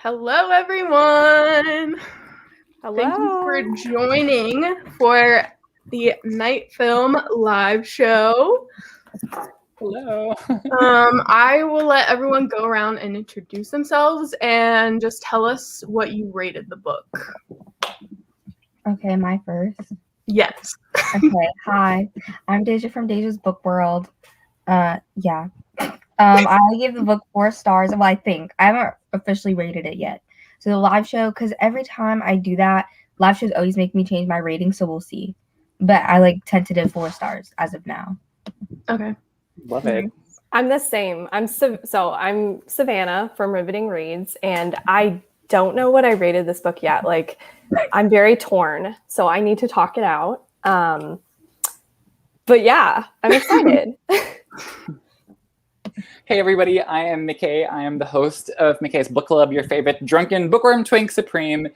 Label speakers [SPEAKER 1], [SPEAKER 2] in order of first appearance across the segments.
[SPEAKER 1] Hello, everyone.
[SPEAKER 2] Hello.
[SPEAKER 1] Thank you for joining for the Night Film live show.
[SPEAKER 3] Hello.
[SPEAKER 1] I will let everyone go around and introduce themselves and just tell us what you rated the book.
[SPEAKER 4] Okay, am I first?
[SPEAKER 1] Yes.
[SPEAKER 4] Okay, hi. I'm Daijah from Daijah's Book World. I gave the book 4 stars. Well, I think. I haven't officially rated it yet. So the live show, because every time I do that, live shows always make me change my rating, so we'll see. But I like tentative 4 stars as of now.
[SPEAKER 1] Okay.
[SPEAKER 3] Love it.
[SPEAKER 2] I'm the same. I'm Savannah from Riveting Reads, and I don't know what I rated this book yet. Like, I'm very torn, so I need to talk it out. But yeah, I'm excited.
[SPEAKER 3] Hey everybody, I am Mique. I am the host of Mique's Book Club, your favorite drunken bookworm twink supreme.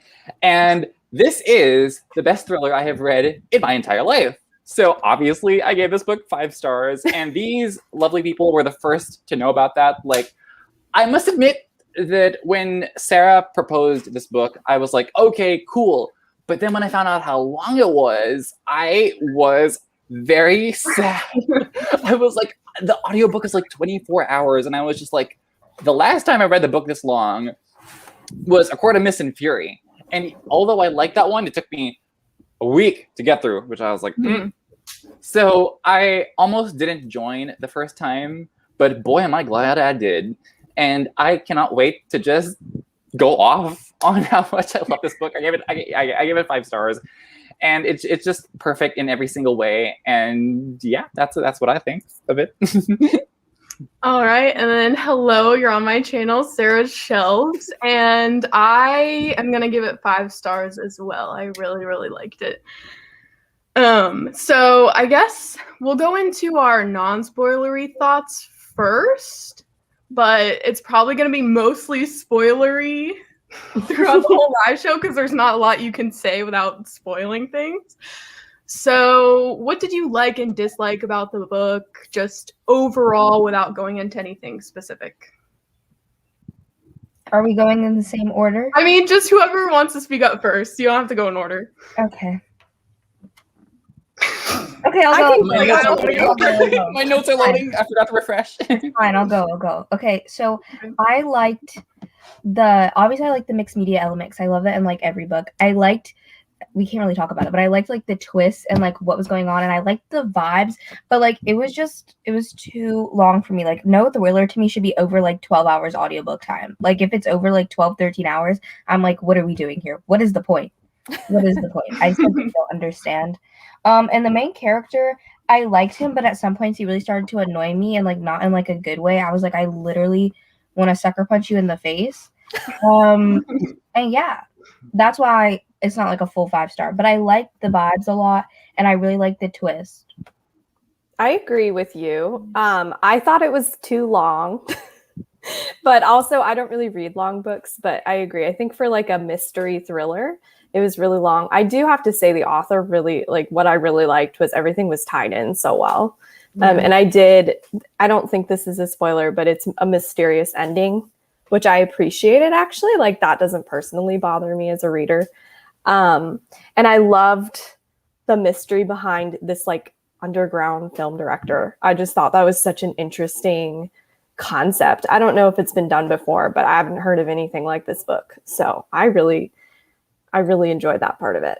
[SPEAKER 3] And this is the best thriller I have read in my entire life. So obviously I gave this book 5 stars, and these lovely people were the first to know about that. Like, I must admit that when Sarah proposed this book, I was like, okay, cool. But then when I found out how long it was, I was very sad. I was like, the audiobook is like 24 hours, and I was just like, the last time I read the book this long was A Court of Mist and Fury. And although I liked that one, it took me a week to get through, which I was like, So I almost didn't join the first time, but boy, am I glad I did. And I cannot wait to just go off on how much I love this book. I gave it 5 stars. And it's just perfect in every single way. And yeah, that's what I think of it.
[SPEAKER 1] All right, and then hello, you're on my channel, Sarah's Shelves, and I am gonna give it 5 stars as well. I really, really liked it. So I guess we'll go into our non-spoilery thoughts first, but it's probably gonna be mostly spoilery throughout the whole live show because there's not a lot you can say without spoiling things. So what did you like and dislike about the book, just overall, without going into anything specific?
[SPEAKER 4] Are we going in the same order?
[SPEAKER 1] I mean, just whoever wants to speak up first. You don't have to go in order.
[SPEAKER 4] Okay. Okay, I'll go.
[SPEAKER 3] My notes are loading. I forgot to refresh.
[SPEAKER 4] Fine, I'll go. Okay, so I liked obviously I like the mixed media elements. I love that in like every book. We can't really talk about it, but I liked like the twists and like what was going on, and I liked the vibes, but like it was too long for me. Like No Thriller to me should be over like 12 hours audiobook time. Like if it's over like 12, 13 hours, I'm like, what are we doing here? What is the point? I simply don't understand. And the main character, I liked him, but at some points he really started to annoy me, and like not in like a good way. I was like, I literally want to sucker punch you in the face. And yeah, that's why it's not like a full 5 star, but I like the vibes a lot, and I really like the twist.
[SPEAKER 2] I agree with you. I thought it was too long, but also I don't really read long books, but I agree. I think for like a mystery thriller, it was really long. I do have to say the author really, like what I really liked was everything was tied in so well. And I don't think this is a spoiler, but it's a mysterious ending, which I appreciated actually. Like that doesn't personally bother me as a reader. And I loved the mystery behind this like underground film director. I just thought that was such an interesting concept. I don't know if it's been done before, but I haven't heard of anything like this book. So I really enjoyed that part of it.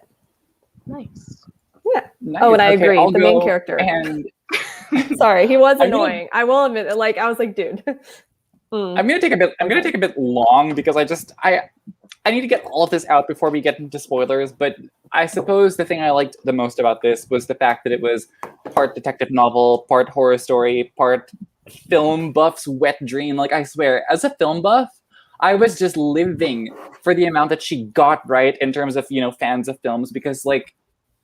[SPEAKER 1] Nice.
[SPEAKER 2] Yeah.
[SPEAKER 3] Nice.
[SPEAKER 2] Oh, and I agree.
[SPEAKER 3] I'll
[SPEAKER 2] the main character.
[SPEAKER 3] And
[SPEAKER 2] sorry, he was annoying. I will admit, like I was like, dude.
[SPEAKER 3] I'm gonna take a bit long because I need to get all of this out before we get into spoilers. But I suppose the thing I liked the most about this was the fact that it was part detective novel, part horror story, part film buff's wet dream. Like I swear, as a film buff, I was just living for the amount that she got right in terms of, fans of films, because like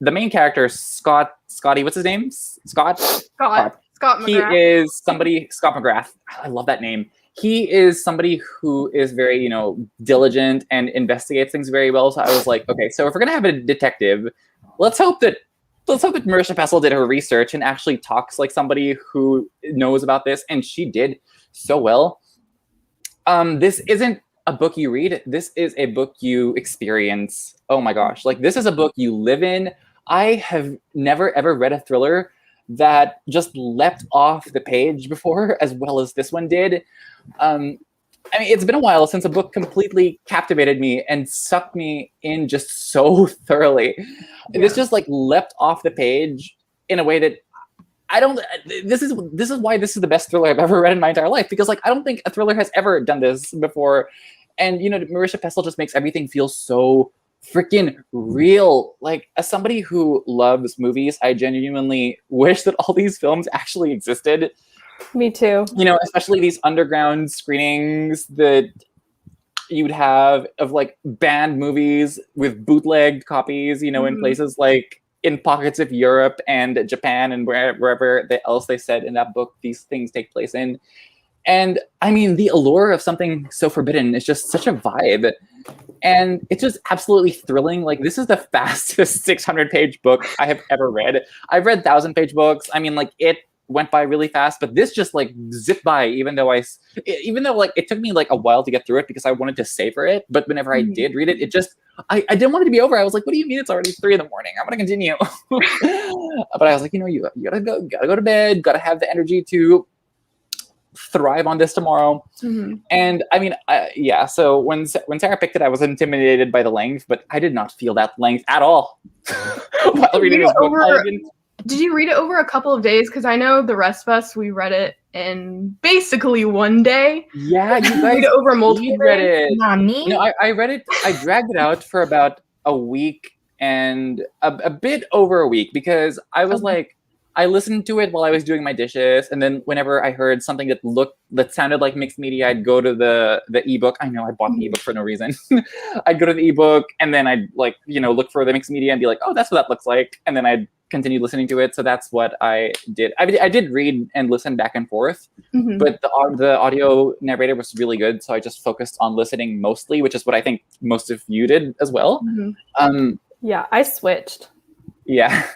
[SPEAKER 3] the main character, Scotty, what's his name? Scott
[SPEAKER 1] McGrath.
[SPEAKER 3] He is somebody, Scott McGrath. I love that name. He is somebody who is very, diligent and investigates things very well. So I was like, okay, so if we're gonna have a detective, let's hope that Marisha Pessel did her research and actually talks like somebody who knows about this, and she did so well. This isn't a book you read. This is a book you experience. Oh my gosh. Like, this is a book you live in. I have never, ever read a thriller that just leapt off the page before as well as this one did. I mean, it's been a while since a book completely captivated me and sucked me in just so thoroughly. Yeah. This just like leapt off the page in a way that I don't. This is why this is the best thriller I've ever read in my entire life, because like I don't think a thriller has ever done this before. And you know, Marisha Pestle just makes everything feel so freaking real. Like, as somebody who loves movies, I genuinely wish that all these films actually existed.
[SPEAKER 2] Me too.
[SPEAKER 3] You know, especially these underground screenings that you'd have of like banned movies with bootlegged copies, you know, in places like in pockets of Europe and Japan and wherever else they said in that book these things take place in. And I mean, the allure of something so forbidden is just such a vibe. And it's just absolutely thrilling. Like, this is the fastest 600-page book I have ever read. I've read 1,000-page books. I mean, like, it went by really fast, but this just like zipped by, even though like it took me like a while to get through it because I wanted to savor it. But whenever I did read it, it just, I didn't want it to be over. I was like, what do you mean it's already 3 a.m? I'm going to continue. But I was like, you know, you gotta go to bed, gotta have the energy to thrive on this tomorrow. And I mean, yeah, so when Sarah picked it, I was intimidated by the length, but I did not feel that length at all while reading this book.
[SPEAKER 1] Did you read it over a couple of days? Because I know the rest of us, we read it in basically one day.
[SPEAKER 3] Yeah, you guys
[SPEAKER 1] read it over multiple
[SPEAKER 3] read it.
[SPEAKER 4] Not me.
[SPEAKER 3] You know, I read it, I dragged it out for about a week and a bit over a week, because I was like, I listened to it while I was doing my dishes, and then whenever I heard something that sounded like mixed media, I'd go to the ebook. I know I bought the ebook for no reason. I'd go to the ebook, and then I'd like, you know, look for the mixed media and be like, oh, that's what that looks like, and then I'd continue listening to it. So that's what I did. I did read and listen back and forth, but the audio narrator was really good, so I just focused on listening mostly, which is what I think most of you did as well.
[SPEAKER 2] Yeah, I switched.
[SPEAKER 3] Yeah.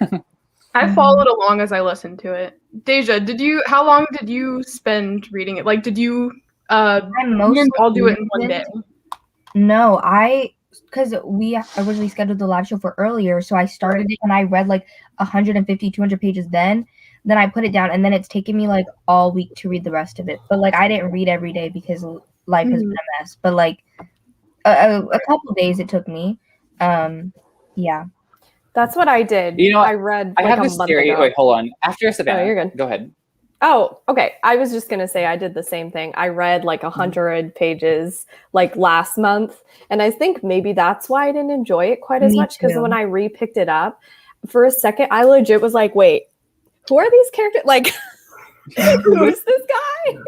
[SPEAKER 1] I followed along as I listened to it. Daijah, how long did you spend reading it? Like, did you all do it in one day?
[SPEAKER 4] No, because we originally scheduled the live show for earlier, so I started it and I read like 150, 200 pages then I put it down, and then it's taken me like all week to read the rest of it. But like, I didn't read every day because life has been a mess. But like a couple of days it took me. Yeah.
[SPEAKER 2] That's what I did.
[SPEAKER 3] You know,
[SPEAKER 2] I read.
[SPEAKER 3] I have this theory. Wait, hold on. After Savannah,
[SPEAKER 2] oh, you're good.
[SPEAKER 3] Go ahead.
[SPEAKER 2] Oh, okay. I was just gonna say I did the same thing. I read like 100 pages like last month, and I think maybe that's why I didn't enjoy it quite as much, because when I re-picked it up, for a second, I legit was like, "Wait, who are these characters? Like, who's this guy?"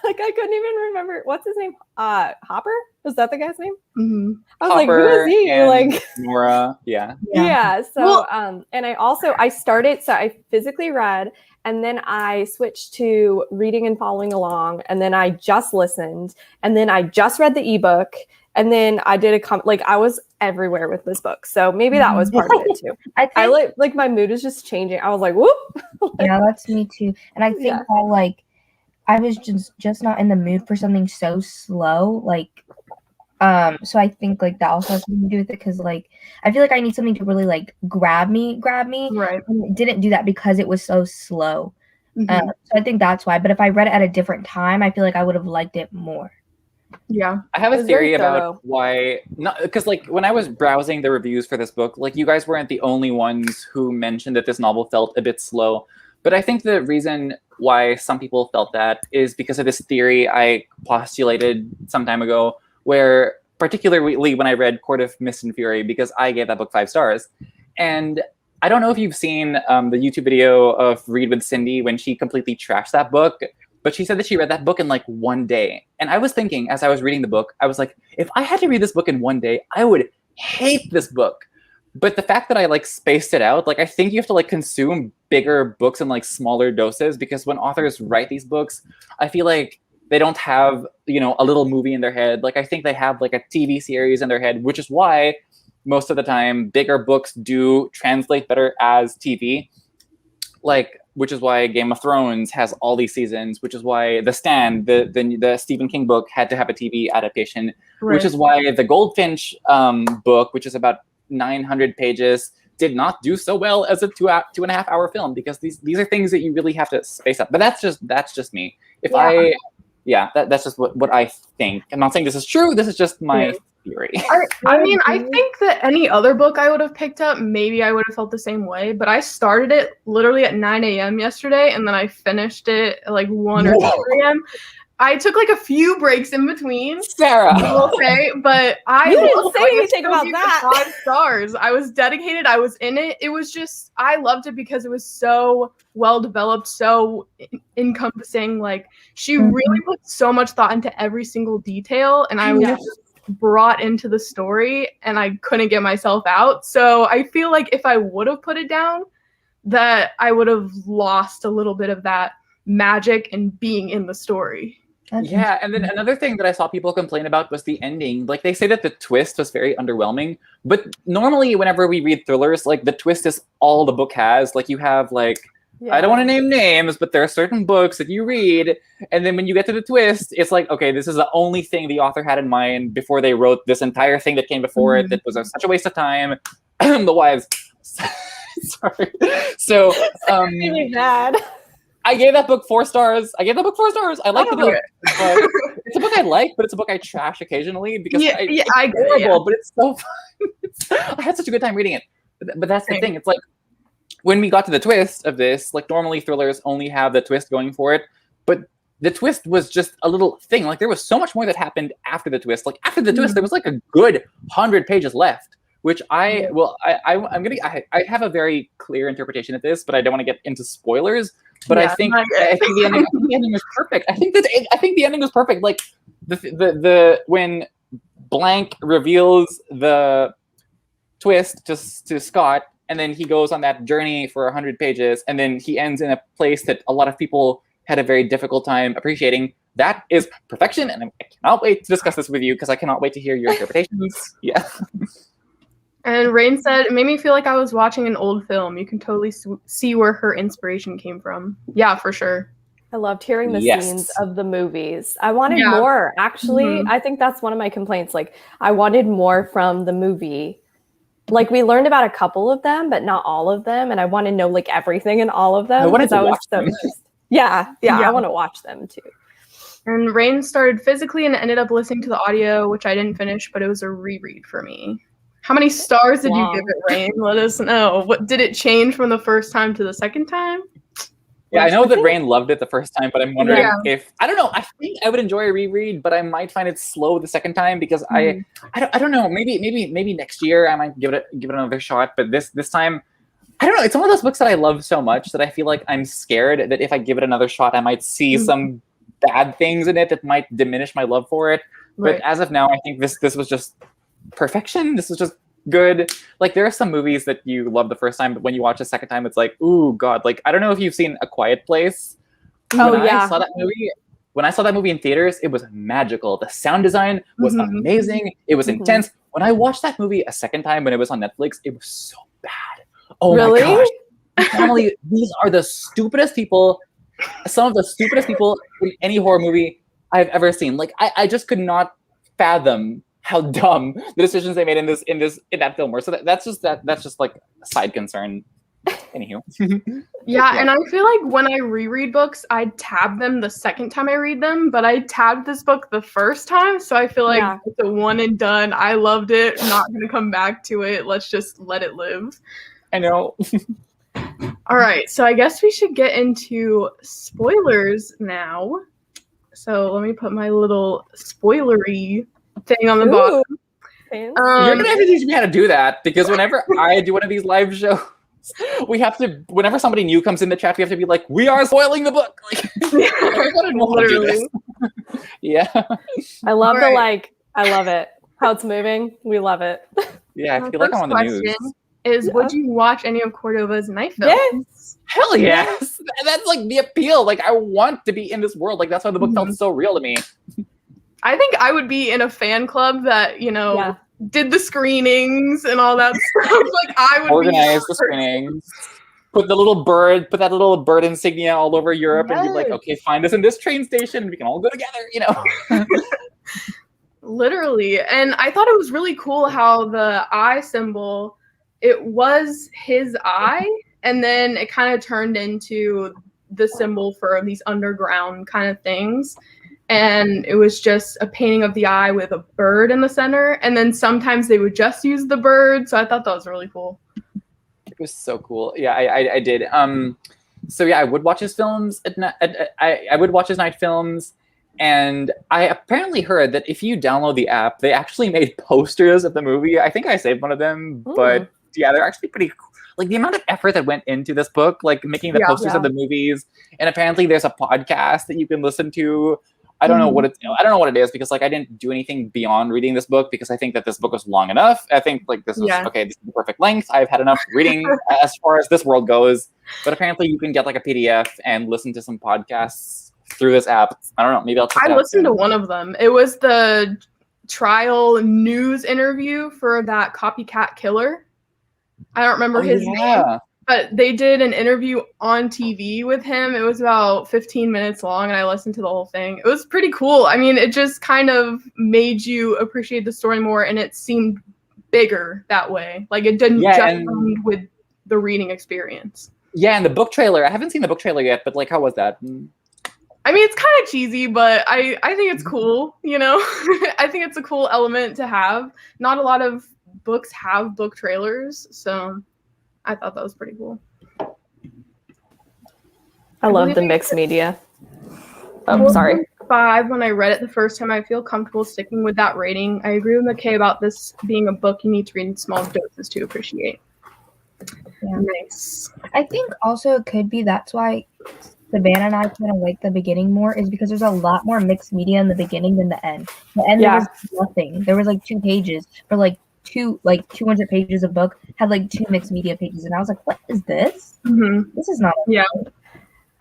[SPEAKER 2] Like, I couldn't even remember what's his name. Hopper? Is that the guy's name? I was
[SPEAKER 3] Hopper,
[SPEAKER 2] like, who is he? Like
[SPEAKER 3] Nora. Yeah.
[SPEAKER 2] Yeah. So, and I started. So I physically read, and then I switched to reading and following along, and then I just listened, and then I just read the ebook, and then I did I was everywhere with this book. So maybe that was part of it too. I like my mood is just changing. I was like, whoop.
[SPEAKER 4] Yeah, that's me too. And I think that like I was just not in the mood for something so slow. Like, so I think like that also has something to do with it, because like I feel like I need something to really like grab me.
[SPEAKER 1] Right.
[SPEAKER 4] And it didn't do that because it was so slow. So I think that's why. But if I read it at a different time, I feel like I would have liked it more.
[SPEAKER 1] Yeah.
[SPEAKER 3] I have a theory about why, not because like when I was browsing the reviews for this book, like you guys weren't the only ones who mentioned that this novel felt a bit slow. But I think the reason why some people felt that is because of this theory I postulated some time ago, where particularly when I read Court of Mist and Fury, because I gave that book 5 stars. And I don't know if you've seen the YouTube video of Read with Cindy when she completely trashed that book, but she said that she read that book in like one day. And I was thinking, as I was reading the book, I was like, if I had to read this book in one day, I would hate this book. But the fact that I like spaced it out, like I think you have to like consume bigger books in like smaller doses, because when authors write these books, I feel like they don't have, you know, a little movie in their head. Like I think they have like a TV series in their head, which is why most of the time bigger books do translate better as TV. Like which is why Game of Thrones has all these seasons, which is why The Stand, the Stephen King book, had to have a TV adaptation, which is why the Goldfinch book, which is about 900 pages, did not do so well as a 2.5 hour film, because these are things that you really have to space out. But that's just me. That's just what I think. I'm not saying this is true. This is just my theory.
[SPEAKER 1] I mean, I think that any other book I would have picked up, maybe I would have felt the same way. But I started it literally at 9 a.m. yesterday, and then I finished it at like 1 or 2 a.m. I took like a few breaks in between,
[SPEAKER 3] Sarah.
[SPEAKER 1] Okay, but I
[SPEAKER 2] didn't say anything about that.
[SPEAKER 1] 5 stars. I was dedicated. I was in it. It was just, I loved it because it was so well developed, so encompassing. Like, she really put so much thought into every single detail, and I was just brought into the story, and I couldn't get myself out. So I feel like if I would have put it down, that I would have lost a little bit of that magic and being in the story.
[SPEAKER 3] Yeah, and then another thing that I saw people complain about was the ending. Like, they say that the twist was very underwhelming, but normally whenever we read thrillers, like, the twist is all the book has. Like, you have, like, I don't want to name names, but there are certain books that you read, and then when you get to the twist, it's like, okay, this is the only thing the author had in mind before they wrote this entire thing that came before it that was such a waste of time. The wives. Sorry. So,
[SPEAKER 2] really bad.
[SPEAKER 3] I gave that book 4 stars. I like the book. But it's a book I like, but it's a book I trash occasionally because it's horrible, but it's so fun. I had such a good time reading it. But that's the thing. It's like, when we got to the twist of this, like, normally thrillers only have the twist going for it, but the twist was just a little thing. Like, there was so much more that happened after the twist. Like, after the twist, there was like a good 100 pages left, which I have a very clear interpretation of this, but I don't want to get into spoilers. But I think the ending was perfect. I think the ending was perfect. Like, the when blank reveals the twist to Scott, and then he goes on that journey for 100 pages, and then he ends in a place that a lot of people had a very difficult time appreciating. That is perfection, and I cannot wait to discuss this with you because I cannot wait to hear your interpretations. Yeah.
[SPEAKER 1] And Raine said, it made me feel like I was watching an old film. You can totally see where her inspiration came from. Yeah, for sure.
[SPEAKER 2] I loved hearing the scenes of the movies. I wanted more, actually. I think that's one of my complaints. Like, I wanted more from the movie. Like, we learned about a couple of them, but not all of them. And I want to know, like, everything in all of them.
[SPEAKER 3] I wanted to watch them.
[SPEAKER 2] Yeah, I want to watch them, too.
[SPEAKER 1] And Raine started physically and ended up listening to the audio, which I didn't finish, but it was a reread for me. How many stars did you give it, Raine? Let us know. What did it change from the first time to the second time?
[SPEAKER 3] Yeah, I know that Raine loved it the first time, but I'm wondering if, I don't know, I think I would enjoy a reread, but I might find it slow the second time because I don't know, maybe next year I might give it another shot, but this time, I don't know, it's one of those books that I love so much that I feel like I'm scared that if I give it another shot, I might see some bad things in it that might diminish my love for it. But as of now, I think this was just perfection. This was just good. Like, there are some movies that you love the first time, but when you watch the second time, it's like, ooh, God. Like, I don't know if you've seen A Quiet Place. When I saw that movie in theaters, it was magical. The sound design was amazing. It was intense. When I watched that movie a second time when it was on Netflix, it was so bad. Oh my gosh. Normally, these are the stupidest people, some of the stupidest people in any horror movie I've ever seen. Like, I just could not fathom how dumb the decisions they made in that film were. So that's just like a side concern. Anywho.
[SPEAKER 1] And I feel like when I reread books, I tab them the second time I read them, but I tabbed this book the first time, so I feel like it's a one and done. I loved it. Not gonna come back to it. Let's just let it live.
[SPEAKER 3] I know.
[SPEAKER 1] All right, so I guess we should get into spoilers now. So let me put my little spoilery thing on the bottom.
[SPEAKER 3] You're gonna have to teach me how to do that, because whenever I do one of these live shows, we have to, whenever somebody new comes in the chat, we have to be like, we are spoiling the book. Like, literally. Yeah.
[SPEAKER 2] I love I love it. How it's moving. We love it.
[SPEAKER 3] Yeah, I feel like I'm on the news.
[SPEAKER 1] Would you watch any of Cordova's night films?
[SPEAKER 2] Yes.
[SPEAKER 3] Hell yes. That's like the appeal. Like, I want to be in this world. Like, that's why the book felt so real to me.
[SPEAKER 1] I think I would be in a fan club that, did the screenings and all that stuff. Like, I would
[SPEAKER 3] organize the screenings. put that little bird insignia all over Europe and be like, okay, find us in this train station and we can all go together, you know?
[SPEAKER 1] Literally. And I thought it was really cool how the eye symbol, it was his eye, and then it kind of turned into the symbol for these underground kind of things. And it was just a painting of the eye with a bird in the center. And then sometimes they would just use the bird. So I thought that was really cool.
[SPEAKER 3] It was so cool. Yeah, I did. So yeah, I would watch his films. I would watch his night films. And I apparently heard that if you download the app, they actually made posters of the movie. I think I saved one of them, but yeah, they're actually pretty cool. Like the amount of effort that went into this book, like making the posters of the movies. And apparently there's a podcast that you can listen to. I don't know what it is because like I didn't do anything beyond reading this book because I think that this book was long enough. I think like this is okay, this is the perfect length. I've had enough reading as far as this world goes. But apparently you can get like a PDF and listen to some podcasts through this app. I don't know. Maybe I'll check it out.
[SPEAKER 1] I listened to one of them. It was the trial news interview for that copycat killer. I don't remember his name, but they did an interview on TV with him. It was about 15 minutes long, and I listened to the whole thing. It was pretty cool. I mean, it just kind of made you appreciate the story more, and it seemed bigger that way. Like, it didn't just end with the reading experience.
[SPEAKER 3] Yeah, and the book trailer. I haven't seen the book trailer yet, but like, how was that?
[SPEAKER 1] I mean, it's kind of cheesy, but I think it's cool, you know? I think it's a cool element to have. Not a lot of books have book trailers, so I thought that was pretty cool.
[SPEAKER 2] I love the mixed media. Oh, sorry.
[SPEAKER 1] 5 when I read it the first time. I feel comfortable sticking with that rating. I agree with Mique about this being a book you need to read in small doses to appreciate.
[SPEAKER 4] Yeah.
[SPEAKER 1] Nice.
[SPEAKER 4] I think also it could be that's why Savannah and I kind of like the beginning more is because there's a lot more mixed media in the beginning than the end. The end there was nothing. There was like 2 pages for like 200 pages of book had like 2 mixed media pages, and I was like, what is this? This is not.
[SPEAKER 1] Yeah.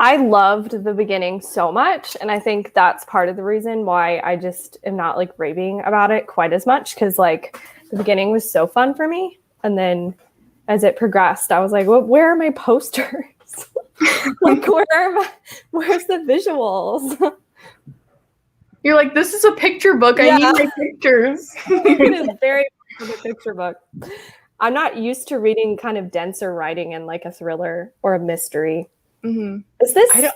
[SPEAKER 2] I loved the beginning so much, and I think that's part of the reason why I just am not like raving about it quite as much, because like the beginning was so fun for me, and then as it progressed, I was like, well, where are my posters? Like, where's the visuals?
[SPEAKER 1] You're like, this is a picture book. I need my pictures.
[SPEAKER 2] It is very much a picture book. I'm not used to reading kind of denser writing in like a thriller or a mystery. Is this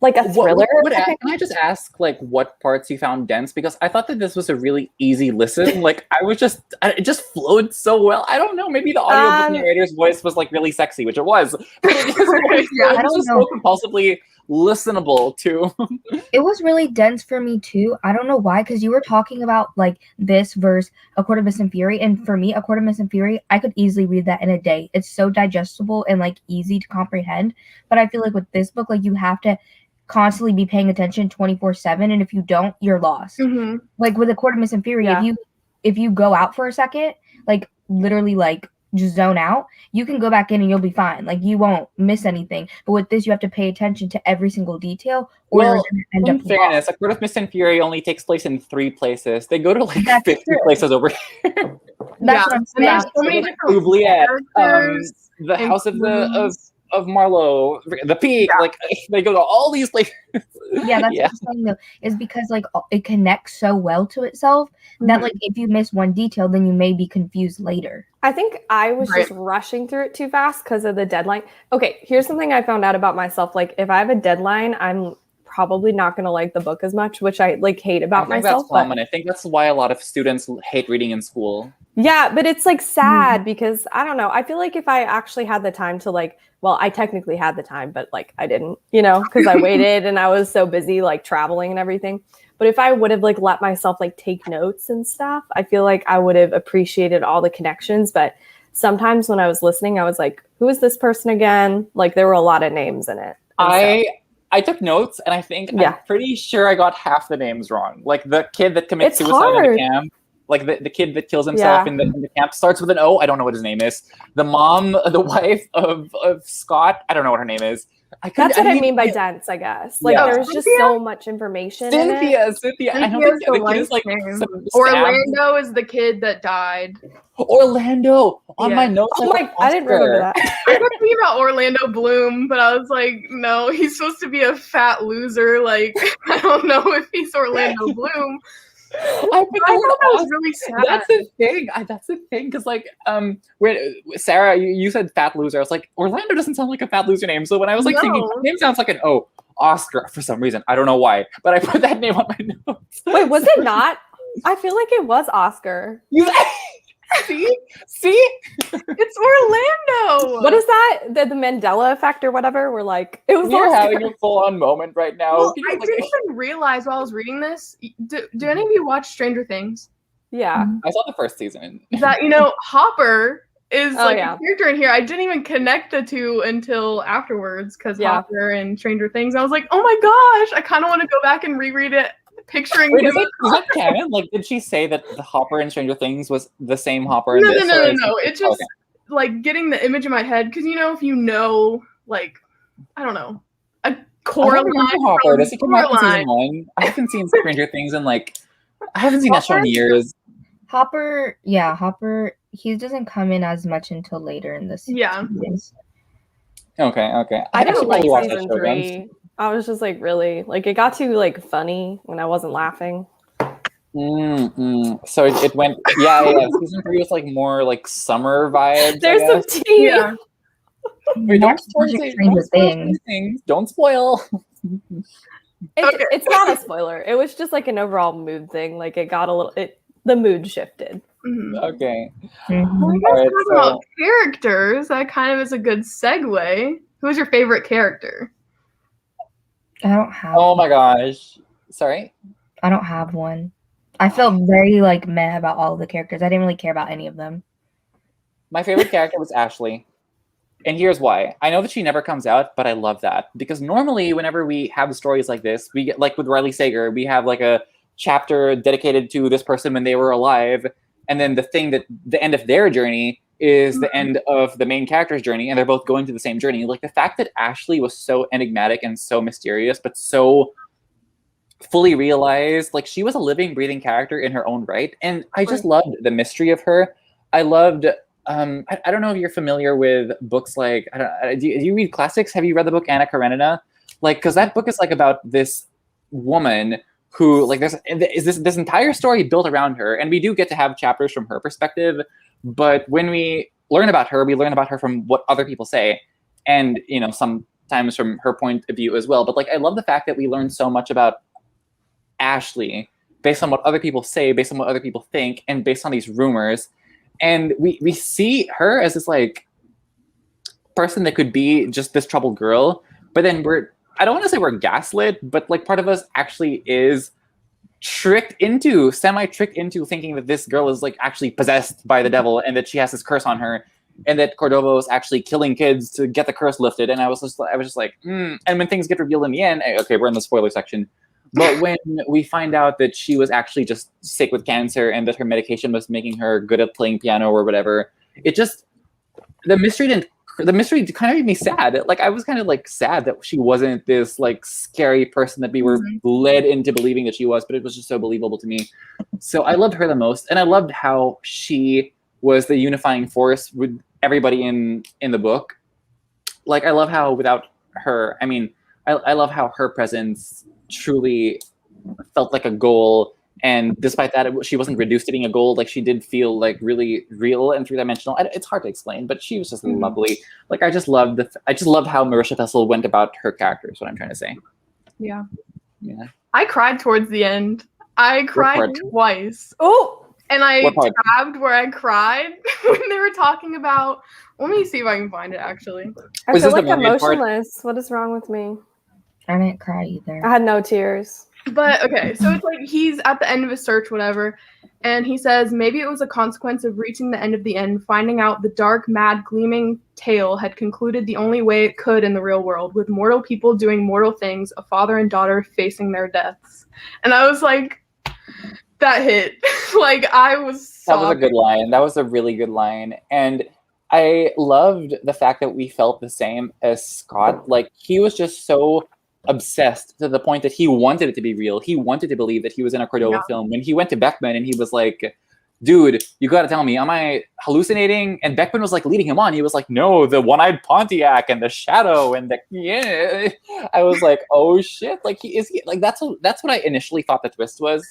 [SPEAKER 2] like a thriller?
[SPEAKER 3] Can I just ask like what parts you found dense? Because I thought that this was a really easy listen. Like it just flowed so well. I don't know. Maybe the audiobook narrator's voice was like really sexy, which it was. But it was just so compulsively listenable too.
[SPEAKER 4] It was really dense for me too. I don't know why, because you were talking about like this verse, A Court of Mist and Fury, and for me, A Court of Mist and Fury, I could easily read that in a day. It's so digestible and like easy to comprehend. But I feel like with this book, like you have to constantly be paying attention 24/7, and if you don't, you're lost. Like with A Court of Mist and Fury, if you go out for a second, like literally like just zone out, you can go back in and you'll be fine. Like you won't miss anything. But with this, you have to pay attention to every single detail, or you're gonna end up
[SPEAKER 3] fairness, A Court of Mist and Fury only takes place in 3 places. They go to like 50 places over here.
[SPEAKER 4] That's what I'm saying.
[SPEAKER 1] There's so many different
[SPEAKER 3] Oubliette,
[SPEAKER 1] characters,
[SPEAKER 3] the House of Marlowe, the Peak, like they go to all these places.
[SPEAKER 4] Yeah, that's what I'm saying though, is because like it connects so well to itself that like if you miss one detail, then you may be confused later.
[SPEAKER 2] I think I was just rushing through it too fast because of the deadline. Okay, here's something I found out about myself. Like if I have a deadline, I'm probably not going to like the book as much, which I like hate about myself.
[SPEAKER 3] That's common. I think that's why a lot of students hate reading in school.
[SPEAKER 2] Yeah, but it's like sad because I don't know. I feel like if I actually had the time to like, well, I technically had the time, but like I didn't, you know, because I waited and I was so busy like traveling and everything. But if I would have like let myself like take notes and stuff, I feel like I would have appreciated all the connections. But sometimes when I was listening, I was like, who is this person again? Like there were a lot of names in it.
[SPEAKER 3] I took notes, and I think I'm pretty sure I got half the names wrong. Like the kid that commits suicide in the camp, like the kid that kills himself in the camp starts with an O. I don't know what his name is. The mom, the wife of Scott, I don't know what her name is.
[SPEAKER 2] That's what I mean by dense, I guess. Like
[SPEAKER 3] Yeah.
[SPEAKER 2] there was just so much information in it.
[SPEAKER 3] Cynthia. I don't
[SPEAKER 1] Cynthia's
[SPEAKER 3] think the
[SPEAKER 1] the
[SPEAKER 3] kid is like
[SPEAKER 1] name.
[SPEAKER 3] some
[SPEAKER 1] Orlando is the kid that died.
[SPEAKER 3] Orlando on my
[SPEAKER 1] Yeah.
[SPEAKER 3] notes.
[SPEAKER 2] Oh my, I didn't remember that.
[SPEAKER 1] I was thinking about Orlando Bloom, but I was like, no, he's supposed to be a fat loser. Like, I don't know if he's Orlando Bloom.
[SPEAKER 3] I
[SPEAKER 1] thought that was really sad.
[SPEAKER 3] That's the thing. That's the thing. Because like, when Sarah, you said fat loser, I was like, Orlando doesn't sound like a fat loser name. So when I was like thinking, his name sounds like an Oscar for some reason. I don't know why, but I put that name on my notes.
[SPEAKER 2] Wait, was it not? I feel like it was Oscar.
[SPEAKER 3] You see,
[SPEAKER 1] it's Orlando.
[SPEAKER 2] What is that? The Mandela effect or whatever? We're like, it was
[SPEAKER 3] we're
[SPEAKER 2] Oscar.
[SPEAKER 3] having a full-on moment right now.
[SPEAKER 1] Well, I didn't even realize while I was reading this. Do any of you watch Stranger Things?
[SPEAKER 2] Yeah,
[SPEAKER 3] I saw the first season.
[SPEAKER 1] That Hopper is a character in here. I didn't even connect the two until afterwards because Hopper and Stranger Things. I was like, oh my gosh, I kind of want to go back and reread it, picturing
[SPEAKER 3] Wait,
[SPEAKER 1] him.
[SPEAKER 3] is that canon? Like, did she say that the Hopper in Stranger Things was the same Hopper in
[SPEAKER 1] No,
[SPEAKER 3] this?
[SPEAKER 1] no. It's just like getting the image in my head because if you know, like, I don't know, a Coraline.
[SPEAKER 3] Hopper. Does he come out in season 1? I haven't seen Stranger Things in I haven't seen that show in years.
[SPEAKER 4] Hopper, he doesn't come in as much until later in this.
[SPEAKER 1] Yeah.
[SPEAKER 3] Okay.
[SPEAKER 2] I didn't like
[SPEAKER 3] watch
[SPEAKER 2] season 3. I was just like, really, like it got too like funny when I wasn't laughing.
[SPEAKER 3] So it went, yeah. Season 3 was like more like summer vibes.
[SPEAKER 2] There's some tea.
[SPEAKER 1] Yeah.
[SPEAKER 3] Wait, don't spoil.
[SPEAKER 2] It's not a spoiler. It was just like an overall mood thing. Like it got a little. The mood shifted.
[SPEAKER 1] Mm-hmm.
[SPEAKER 3] Okay.
[SPEAKER 1] Well, talking about characters, that kind of is a good segue. Who's your favorite character?
[SPEAKER 4] I don't have.
[SPEAKER 3] Oh my gosh. Sorry?
[SPEAKER 4] I don't have one. I felt very like meh about all of the characters. I didn't really care about any of them.
[SPEAKER 3] My favorite character was Ashley. And here's why. I know that she never comes out, but I love that. Because normally whenever we have stories like this, we get like with Riley Sager, we have like a chapter dedicated to this person when they were alive. And then the end of their journey is the end of the main character's journey, and they're both going through the same journey. Like the fact that Ashley was so enigmatic and so mysterious, but so fully realized, like she was a living, breathing character in her own right. And I just loved the mystery of her. I loved, I don't know if you're familiar with books like, do you read classics? Have you read the book Anna Karenina? Like, because that book is like about this woman who, like, there's this entire story built around her, and we do get to have chapters from her perspective, but when we learn about her, we learn about her from what other people say, and sometimes from her point of view as well. But like, I love the fact that we learn so much about Ashley based on what other people say, based on what other people think, and based on these rumors, and we see her as this like person that could be just this troubled girl, but then I don't want to say we're gaslit, but like part of us actually is semi-tricked into thinking that this girl is like actually possessed by the devil and that she has this curse on her, and that Cordova is actually killing kids to get the curse lifted. And I was just like, And when things get revealed in the end, okay, we're in the spoiler section. But when we find out that she was actually just sick with cancer and that her medication was making her good at playing piano or whatever, the mystery kind of made me sad. Like I was kind of like sad that she wasn't this like scary person that we were led into believing that she was, but it was just so believable to me. So I loved her the most, and I loved how she was the unifying force with everybody in the book. Like I love how without her, I love how her presence truly felt like a goal. And despite that, she wasn't reduced to being a goal. Like she did feel like really real and three-dimensional. It's hard to explain, but she was just lovely. Like I just loved how Marisha Tessel went about her character. Is what I'm trying to say.
[SPEAKER 1] Yeah.
[SPEAKER 2] I cried towards the end. I cried twice. Oh, and I tabbed where I cried when they were talking about. Let me see if I can find it. Actually, I feel like emotionless. What is wrong with me?
[SPEAKER 4] I didn't cry either.
[SPEAKER 2] I had no tears.
[SPEAKER 1] But okay, so it's like he's at the end of his search, whatever, and he says maybe it was a consequence of reaching the end of the end, finding out the dark, mad, gleaming tale had concluded the only way it could in the real world, with mortal people doing mortal things, a father and daughter facing their deaths. And I was like, that hit. Like I was sobbing.
[SPEAKER 3] That was a good line. That was a really good line. And I loved the fact that we felt the same as Scott. Like, he was just so obsessed to the point that he wanted it to be real. He wanted to believe that he was in a Cordova film. When he went to Beckman and he was like, dude, you got to tell me, am I hallucinating? And Beckman was like leading him on. He was like, no, the one-eyed Pontiac and the shadow and the, yeah. I was like, oh shit. Like, that's what I initially thought the twist was.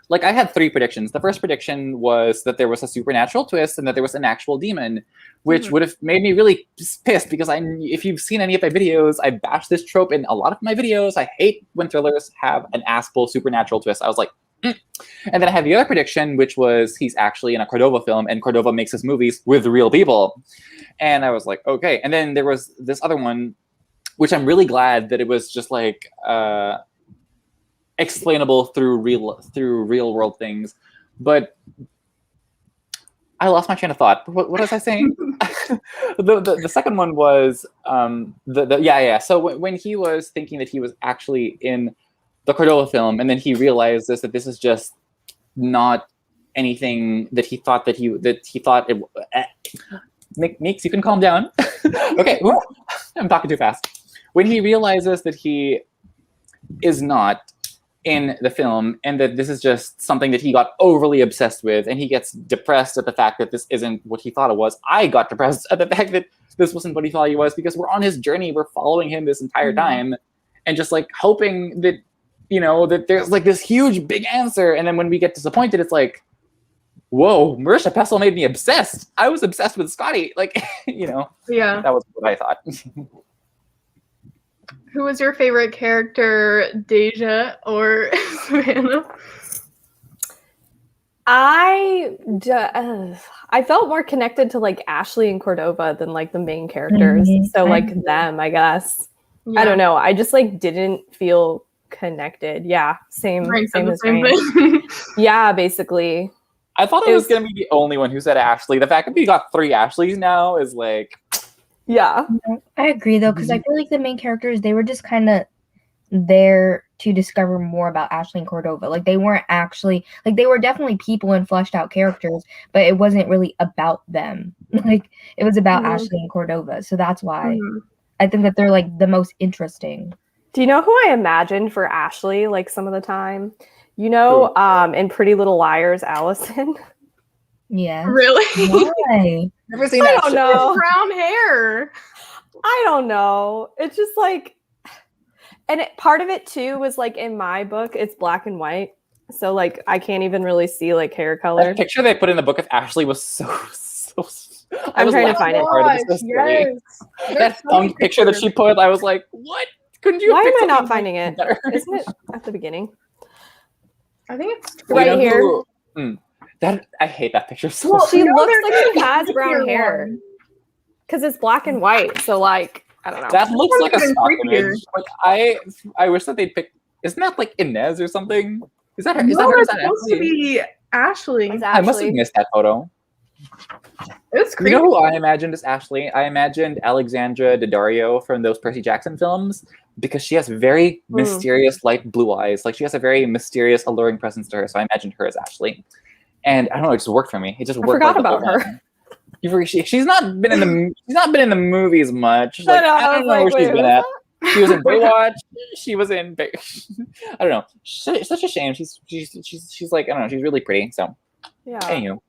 [SPEAKER 3] Like, I had 3 predictions. The first prediction was that there was a supernatural twist and that there was an actual demon, which would have made me really pissed because if you've seen any of my videos, I bash this trope in a lot of my videos. I hate when thrillers have an assable supernatural twist. I was like, And then I had the other prediction, which was he's actually in a Cordova film and Cordova makes his movies with real people. And I was like, okay. And then there was this other one, which I'm really glad that it was just like, explainable through real world things, but I lost my train of thought. What was I saying? the second one was So when he was thinking that he was actually in the Cordova film, and then he realizes that this is just not anything that he thought it. Mique, you can calm down. Okay, I'm talking too fast. When he realizes that he is not in the film and that this is just something that he got overly obsessed with, and he gets depressed at the fact that this isn't what he thought it was. I got depressed at the fact that this wasn't what he thought he was, because we're on his journey, we're following him this entire time, and just like hoping that, that there's like this huge big answer, and then when we get disappointed, it's like, whoa, Marisha Pestle made me obsessed. I was obsessed with Scotty. Like,
[SPEAKER 1] Yeah.
[SPEAKER 3] That was what I thought.
[SPEAKER 1] Who was your favorite character, Daijah or Savannah?
[SPEAKER 2] I felt more connected to like Ashley and Cordova than like the main characters. So like them, I guess. Yeah. I don't know. I just like didn't feel connected. Yeah, same as Raine. Yeah, basically.
[SPEAKER 3] I thought it was gonna be the only one who said Ashley. The fact that we got 3 Ashleys now is like.
[SPEAKER 2] Yeah.
[SPEAKER 4] I agree though, because I feel like the main characters, they were just kind of there to discover more about Ashley and Cordova. Like, they weren't actually, like, they were definitely people and fleshed out characters, but it wasn't really about them. Like, it was about Ashley and Cordova. So that's why I think that they're like the most interesting.
[SPEAKER 2] Do you know who I imagined for Ashley like some of the time? In Pretty Little Liars, Allison.
[SPEAKER 4] Yeah.
[SPEAKER 1] Really?
[SPEAKER 4] Why?
[SPEAKER 3] Never seen that.
[SPEAKER 2] I don't know.
[SPEAKER 1] Brown hair.
[SPEAKER 2] I don't know. It's just like, and part of it too was like in my book, it's black and white. So like, I can't even really see like hair color.
[SPEAKER 3] The picture they put in the book of Ashley was so
[SPEAKER 2] I'm trying to find it.
[SPEAKER 1] Yes.
[SPEAKER 3] That thumb picture that she put, I was like, what? Couldn't you?
[SPEAKER 2] Why am I not finding it? Isn't it at the beginning?
[SPEAKER 1] I think it's
[SPEAKER 2] right here.
[SPEAKER 3] That I hate that picture so
[SPEAKER 2] much.
[SPEAKER 3] much.
[SPEAKER 2] She looks like she has brown hair because it's black and white. So like, I don't know.
[SPEAKER 3] That looks like a stock image. Like, I wish that they'd pick. Isn't that like Inez or something? Is that her? Is that her? Is that
[SPEAKER 1] supposed to be Ashley?
[SPEAKER 3] I must have missed that photo.
[SPEAKER 1] It's creepy.
[SPEAKER 3] You know who I imagined as Ashley? I imagined Alexandra Daddario from those Percy Jackson films, because she has very mysterious light blue eyes. Like, she has a very mysterious, alluring presence to her. So I imagined her as Ashley. And I don't know, it just worked for me. It just worked. I
[SPEAKER 2] forgot about her.
[SPEAKER 3] She's not been in the movies much. Like, I don't know where she's been at. She was in Baywatch. She was in. I don't know. It's such a shame. She's like, I don't know. She's really pretty. So
[SPEAKER 2] yeah.
[SPEAKER 3] Anywho.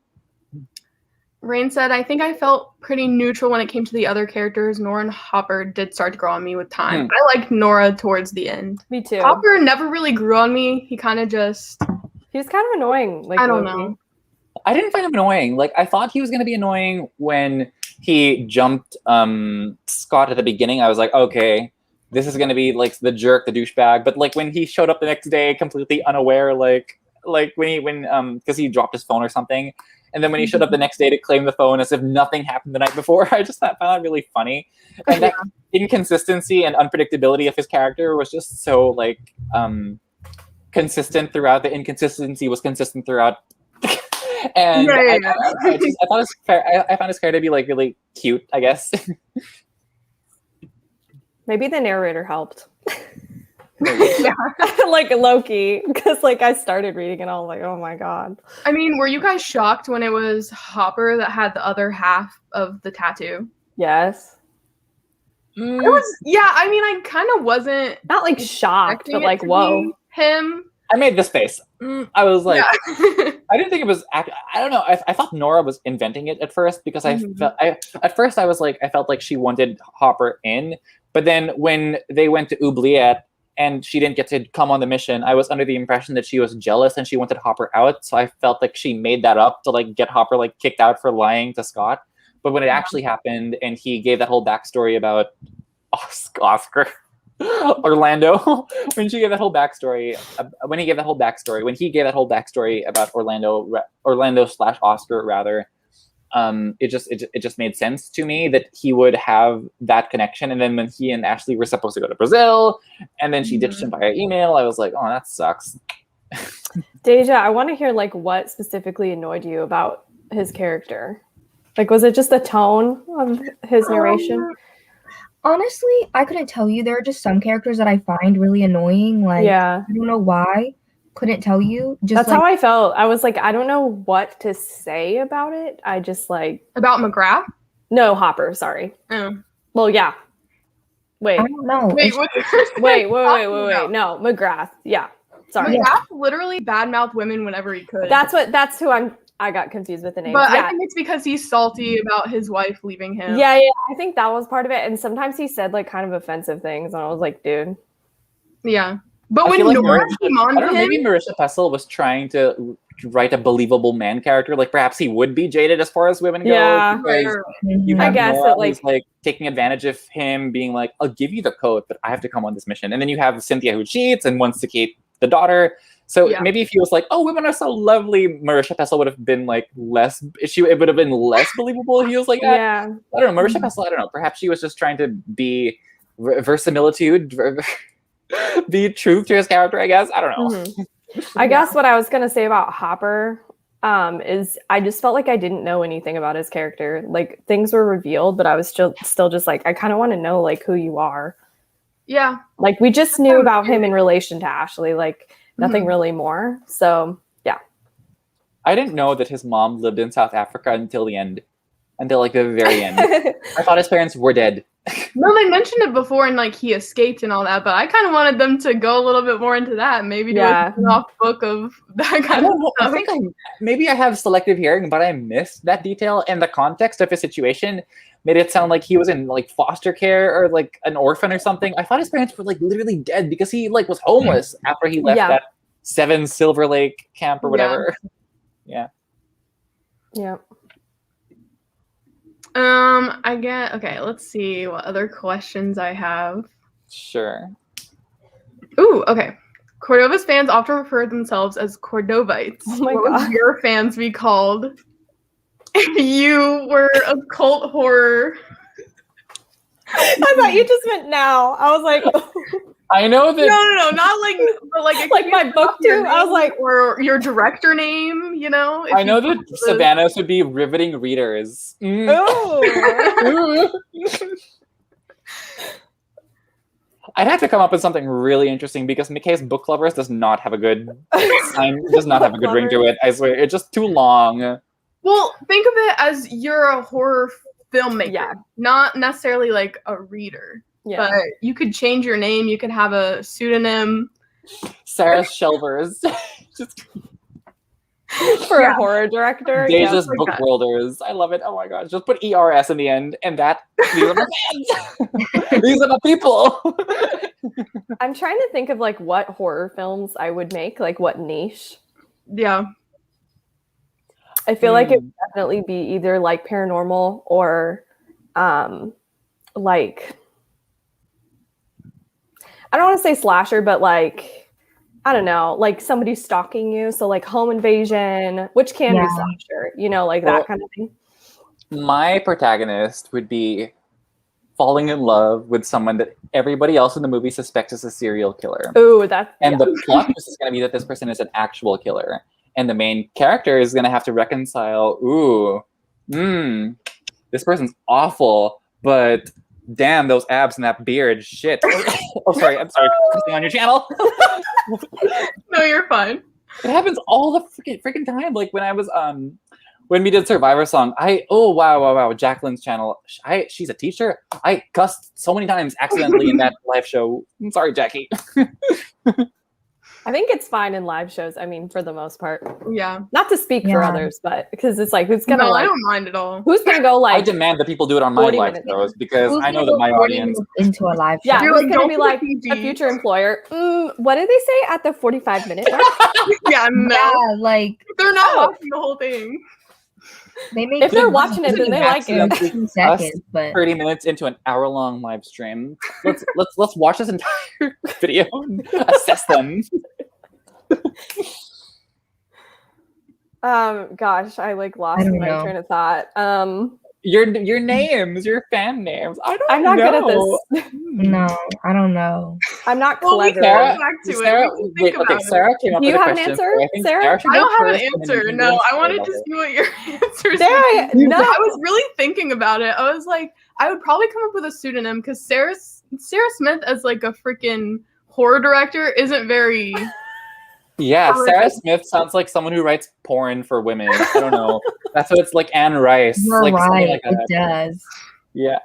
[SPEAKER 1] Raine said, I think I felt pretty neutral when it came to the other characters. Nora and Hopper did start to grow on me with time. I liked Nora towards the end.
[SPEAKER 2] Me too.
[SPEAKER 1] Hopper never really grew on me. He kind of just.
[SPEAKER 2] He was kind of annoying. Like,
[SPEAKER 1] I don't know.
[SPEAKER 3] I didn't find him annoying. Like, I thought he was going to be annoying when he jumped Scott at the beginning. I was like, okay, this is going to be like the jerk, the douchebag. But like when he showed up the next day completely unaware, like when because he dropped his phone or something. And then when he showed up the next day to claim the phone as if nothing happened the night before, I just found that really funny. And that inconsistency and unpredictability of his character was just so like consistent throughout. The inconsistency was consistent throughout. And I found his character to be like really cute, I guess.
[SPEAKER 2] Maybe the narrator helped. Like Loki, because like I started reading and I was like, oh my god.
[SPEAKER 1] I mean, were you guys shocked when it was Hopper that had the other half of the tattoo?
[SPEAKER 2] Yes.
[SPEAKER 1] I mean, I kind of wasn't
[SPEAKER 2] Not like shocked, but like, whoa.
[SPEAKER 1] Him.
[SPEAKER 3] I made this face. I was like,
[SPEAKER 1] Yeah.
[SPEAKER 3] I didn't think it was. I don't know. I thought Nora was inventing it at first because at first I was like, I felt like she wanted Hopper in, but then when they went to Oubliette and she didn't get to come on the mission, I was under the impression that she was jealous and she wanted Hopper out. So I felt like she made that up to like get Hopper like kicked out for lying to Scott. But when it actually happened and he gave that whole backstory about Oscar. Orlando, when he gave that whole backstory about Orlando/Oscar rather, it just made sense to me that he would have that connection. And then when he and Ashley were supposed to go to Brazil, and then she ditched him via email, I was like, oh, that sucks.
[SPEAKER 2] Daijah, I want to hear like what specifically annoyed you about his character. Like, was it just the tone of his narration?
[SPEAKER 4] Honestly, I couldn't tell you. There are just some characters that I find really annoying. Like, I don't know why. Couldn't tell you. Just
[SPEAKER 2] that's how I felt. I was like, I don't know what to say about it. I just like
[SPEAKER 1] about McGrath.
[SPEAKER 2] No, Hopper. Sorry.
[SPEAKER 1] Oh.
[SPEAKER 2] Well, yeah. Wait.
[SPEAKER 4] I don't know.
[SPEAKER 2] Wait. No, McGrath. Yeah. Sorry.
[SPEAKER 1] McGrath literally badmouthed women whenever he could.
[SPEAKER 2] That's who I got confused with the name.
[SPEAKER 1] But I think it's because he's salty about his wife leaving him.
[SPEAKER 2] Yeah, I think that was part of it. And sometimes he said like kind of offensive things, and I was like, dude.
[SPEAKER 1] Yeah. But when Nora came on him,
[SPEAKER 3] maybe Marisha Pessl was trying to write a believable man character. Like perhaps he would be jaded as far as women go.
[SPEAKER 2] Yeah.
[SPEAKER 3] You have Nora who's like taking advantage of him, being like, I'll give you the coat, but I have to come on this mission. And then you have Cynthia who cheats and wants to keep the daughter. So maybe if he was like, oh, women are so lovely, Marisha Pessl would have been like less, it would have been less believable. He was like, I don't know, Marisha Pessl, I don't know. Perhaps she was just trying to be verisimilitude, be true to his character, I guess. I don't know.
[SPEAKER 2] I guess what I was going to say about Hopper is I just felt like I didn't know anything about his character. Like things were revealed, but I was still just like, I kind of want to know like who you are.
[SPEAKER 1] Yeah.
[SPEAKER 2] Like we just knew about him in relation to Ashley. Like, nothing really more. So, yeah.
[SPEAKER 3] I didn't know that his mom lived in South Africa until the end. Until, like, the very end. I thought his parents were dead.
[SPEAKER 1] No, they mentioned it before and, like, he escaped and all that, but I kind of wanted them to go a little bit more into that. Maybe do a spin-off book of that kind of stuff.
[SPEAKER 3] I think maybe I have selective hearing, but I missed that detail. And the context of his situation made it sound like he was in, like, foster care or, like, an orphan or something. I thought his parents were, like, literally dead because he, like, was homeless after he left that 7 Silver Lake camp or whatever. Yeah.
[SPEAKER 1] Okay, let's see what other questions I have.
[SPEAKER 3] Sure.
[SPEAKER 1] Ooh, okay. Cordova's fans often refer themselves as Cordovites.
[SPEAKER 2] Oh my
[SPEAKER 1] what
[SPEAKER 2] God.
[SPEAKER 1] would your fans be called if you were a cult horror?
[SPEAKER 2] I thought you just meant now. I was like,
[SPEAKER 3] I know that.
[SPEAKER 1] No, not like, but like,
[SPEAKER 2] like my book too. I was like,
[SPEAKER 1] or your director name, you know?
[SPEAKER 3] I know that Savannah's would be riveting readers.
[SPEAKER 2] Oh.
[SPEAKER 3] I'd have to come up with something really interesting because Mique's Book Lovers does not have a good ring to it. I swear, it's just too long.
[SPEAKER 1] Well, think of it as you're a horror filmmaker, not necessarily like a reader. Yeah. But you could change your name. You could have a pseudonym.
[SPEAKER 3] Sarah Shelvers. Just
[SPEAKER 2] for a horror director.
[SPEAKER 3] Daijah's Book Worlders. I love it. Oh my god. Just put ERS in the end and these are my fans. These are the people.
[SPEAKER 2] I'm trying to think of like what horror films I would make, like what niche.
[SPEAKER 1] Yeah.
[SPEAKER 2] I feel like it would definitely be either like paranormal or like I don't want to say slasher, but like, I don't know, like somebody stalking you. So like home invasion, which can be slasher, you know, like that kind of thing.
[SPEAKER 3] My protagonist would be falling in love with someone that everybody else in the movie suspects is a serial killer.
[SPEAKER 2] Ooh, that's...
[SPEAKER 3] And the plot twist is going to be that this person is an actual killer. And the main character is going to have to reconcile, this person's awful, but Damn, those abs and that beard. Shit. Oh, sorry. I'm sorry. Cursing on your channel.
[SPEAKER 1] No, you're fine.
[SPEAKER 3] It happens all the freaking time. Like when I was when we did Survivor Song, wow. Jacqueline's channel. She's a teacher. I cussed so many times accidentally in that live show. I'm sorry, Jackie.
[SPEAKER 2] I think it's fine in live shows. I mean, for the most part.
[SPEAKER 1] Yeah.
[SPEAKER 2] Not to speak for others, but because it's like, who's gonna
[SPEAKER 1] No,
[SPEAKER 2] like?
[SPEAKER 1] I don't mind at all.
[SPEAKER 2] Who's gonna go like?
[SPEAKER 3] I demand that people do it on my
[SPEAKER 2] 40
[SPEAKER 3] live
[SPEAKER 2] minutes.
[SPEAKER 3] shows because
[SPEAKER 4] Who's
[SPEAKER 3] I know
[SPEAKER 4] gonna
[SPEAKER 3] that my
[SPEAKER 4] go 40
[SPEAKER 3] audience.
[SPEAKER 4] minutes into a live show?
[SPEAKER 2] Yeah,
[SPEAKER 1] You're
[SPEAKER 2] who's
[SPEAKER 1] like,
[SPEAKER 2] gonna
[SPEAKER 1] don't
[SPEAKER 2] be
[SPEAKER 1] put
[SPEAKER 2] like
[SPEAKER 1] PG.
[SPEAKER 2] a future employer? What did they say at the 45-minute mark?
[SPEAKER 1] Yeah, no.
[SPEAKER 4] Yeah, like
[SPEAKER 1] They're not
[SPEAKER 2] Oh.
[SPEAKER 1] watching the whole thing.
[SPEAKER 4] they make
[SPEAKER 2] If they're
[SPEAKER 4] kids
[SPEAKER 2] watching it, then they like it.
[SPEAKER 3] Accidentally
[SPEAKER 4] 2 seconds, but
[SPEAKER 3] 30 minutes into an hour-long live stream. Let's watch this entire video and assess them.
[SPEAKER 2] Gosh, I like
[SPEAKER 4] I
[SPEAKER 2] lost
[SPEAKER 4] don't
[SPEAKER 2] my
[SPEAKER 4] know.
[SPEAKER 2] train of thought.
[SPEAKER 3] Your names, your fan names. I don't
[SPEAKER 2] I'm not
[SPEAKER 3] know.
[SPEAKER 2] good at this.
[SPEAKER 4] no, I don't know.
[SPEAKER 2] I'm not
[SPEAKER 1] Well, we
[SPEAKER 2] clever.
[SPEAKER 1] can
[SPEAKER 3] Sarah,
[SPEAKER 1] come back to
[SPEAKER 3] Sarah,
[SPEAKER 1] it. We can
[SPEAKER 3] wait,
[SPEAKER 1] think
[SPEAKER 3] okay,
[SPEAKER 1] about it.
[SPEAKER 3] Sarah came up
[SPEAKER 2] Do you
[SPEAKER 3] with a
[SPEAKER 2] have an
[SPEAKER 3] question.
[SPEAKER 2] answer,
[SPEAKER 3] so I think
[SPEAKER 2] Sarah?
[SPEAKER 3] should
[SPEAKER 1] I
[SPEAKER 3] go
[SPEAKER 1] don't have an
[SPEAKER 3] first, and then
[SPEAKER 1] answer.
[SPEAKER 3] you can
[SPEAKER 1] No,
[SPEAKER 3] go
[SPEAKER 1] I wanted
[SPEAKER 3] after.
[SPEAKER 1] to see what your answers
[SPEAKER 2] Sarah,
[SPEAKER 1] were.
[SPEAKER 2] no.
[SPEAKER 1] I was really thinking about it. I was like, I would probably come up with a pseudonym because Sarah Smith as like a freaking horror director isn't very.
[SPEAKER 3] Yeah,
[SPEAKER 1] Horrific.
[SPEAKER 3] Sarah Smith sounds like someone who writes porn for women. I don't know. That's what it's like. Anne Rice,
[SPEAKER 4] You're
[SPEAKER 3] like something
[SPEAKER 4] right.
[SPEAKER 3] like that.
[SPEAKER 4] It does.
[SPEAKER 3] Yeah.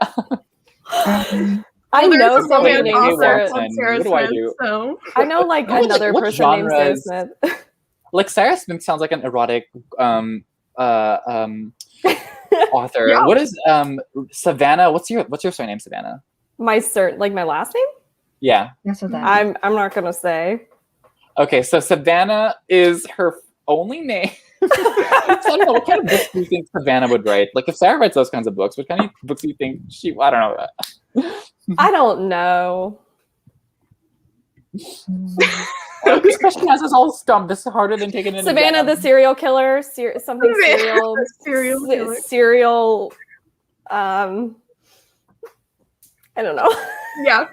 [SPEAKER 2] I
[SPEAKER 1] Well, there's
[SPEAKER 2] know
[SPEAKER 1] a
[SPEAKER 2] somebody
[SPEAKER 1] romance
[SPEAKER 2] named
[SPEAKER 1] author
[SPEAKER 2] Sarah.
[SPEAKER 1] called
[SPEAKER 3] Watson.
[SPEAKER 1] Sarah
[SPEAKER 3] What do I
[SPEAKER 1] Smith,
[SPEAKER 3] do?
[SPEAKER 1] So
[SPEAKER 2] I know like
[SPEAKER 3] Which-
[SPEAKER 2] another
[SPEAKER 3] which
[SPEAKER 2] person named Sarah
[SPEAKER 3] genres-
[SPEAKER 2] Smith.
[SPEAKER 3] Like Sarah Smith sounds like an erotic author.
[SPEAKER 1] Yeah.
[SPEAKER 3] What is Savannah? What's your surname, Savannah?
[SPEAKER 2] My last name?
[SPEAKER 3] Yeah.
[SPEAKER 4] That's what that is.
[SPEAKER 2] I'm not gonna say.
[SPEAKER 3] Okay, so Savannah is her only name. So I don't know, what kind of books do you think Savannah would write? Like if Sarah writes those kinds of books, what kind of books do you think she? I don't know.
[SPEAKER 2] I don't know.
[SPEAKER 3] This question has us all stumped. This is harder than taking it.
[SPEAKER 2] Savannah the serial killer, something serial,
[SPEAKER 1] serial killer.
[SPEAKER 2] serial. I don't know.
[SPEAKER 1] Yeah.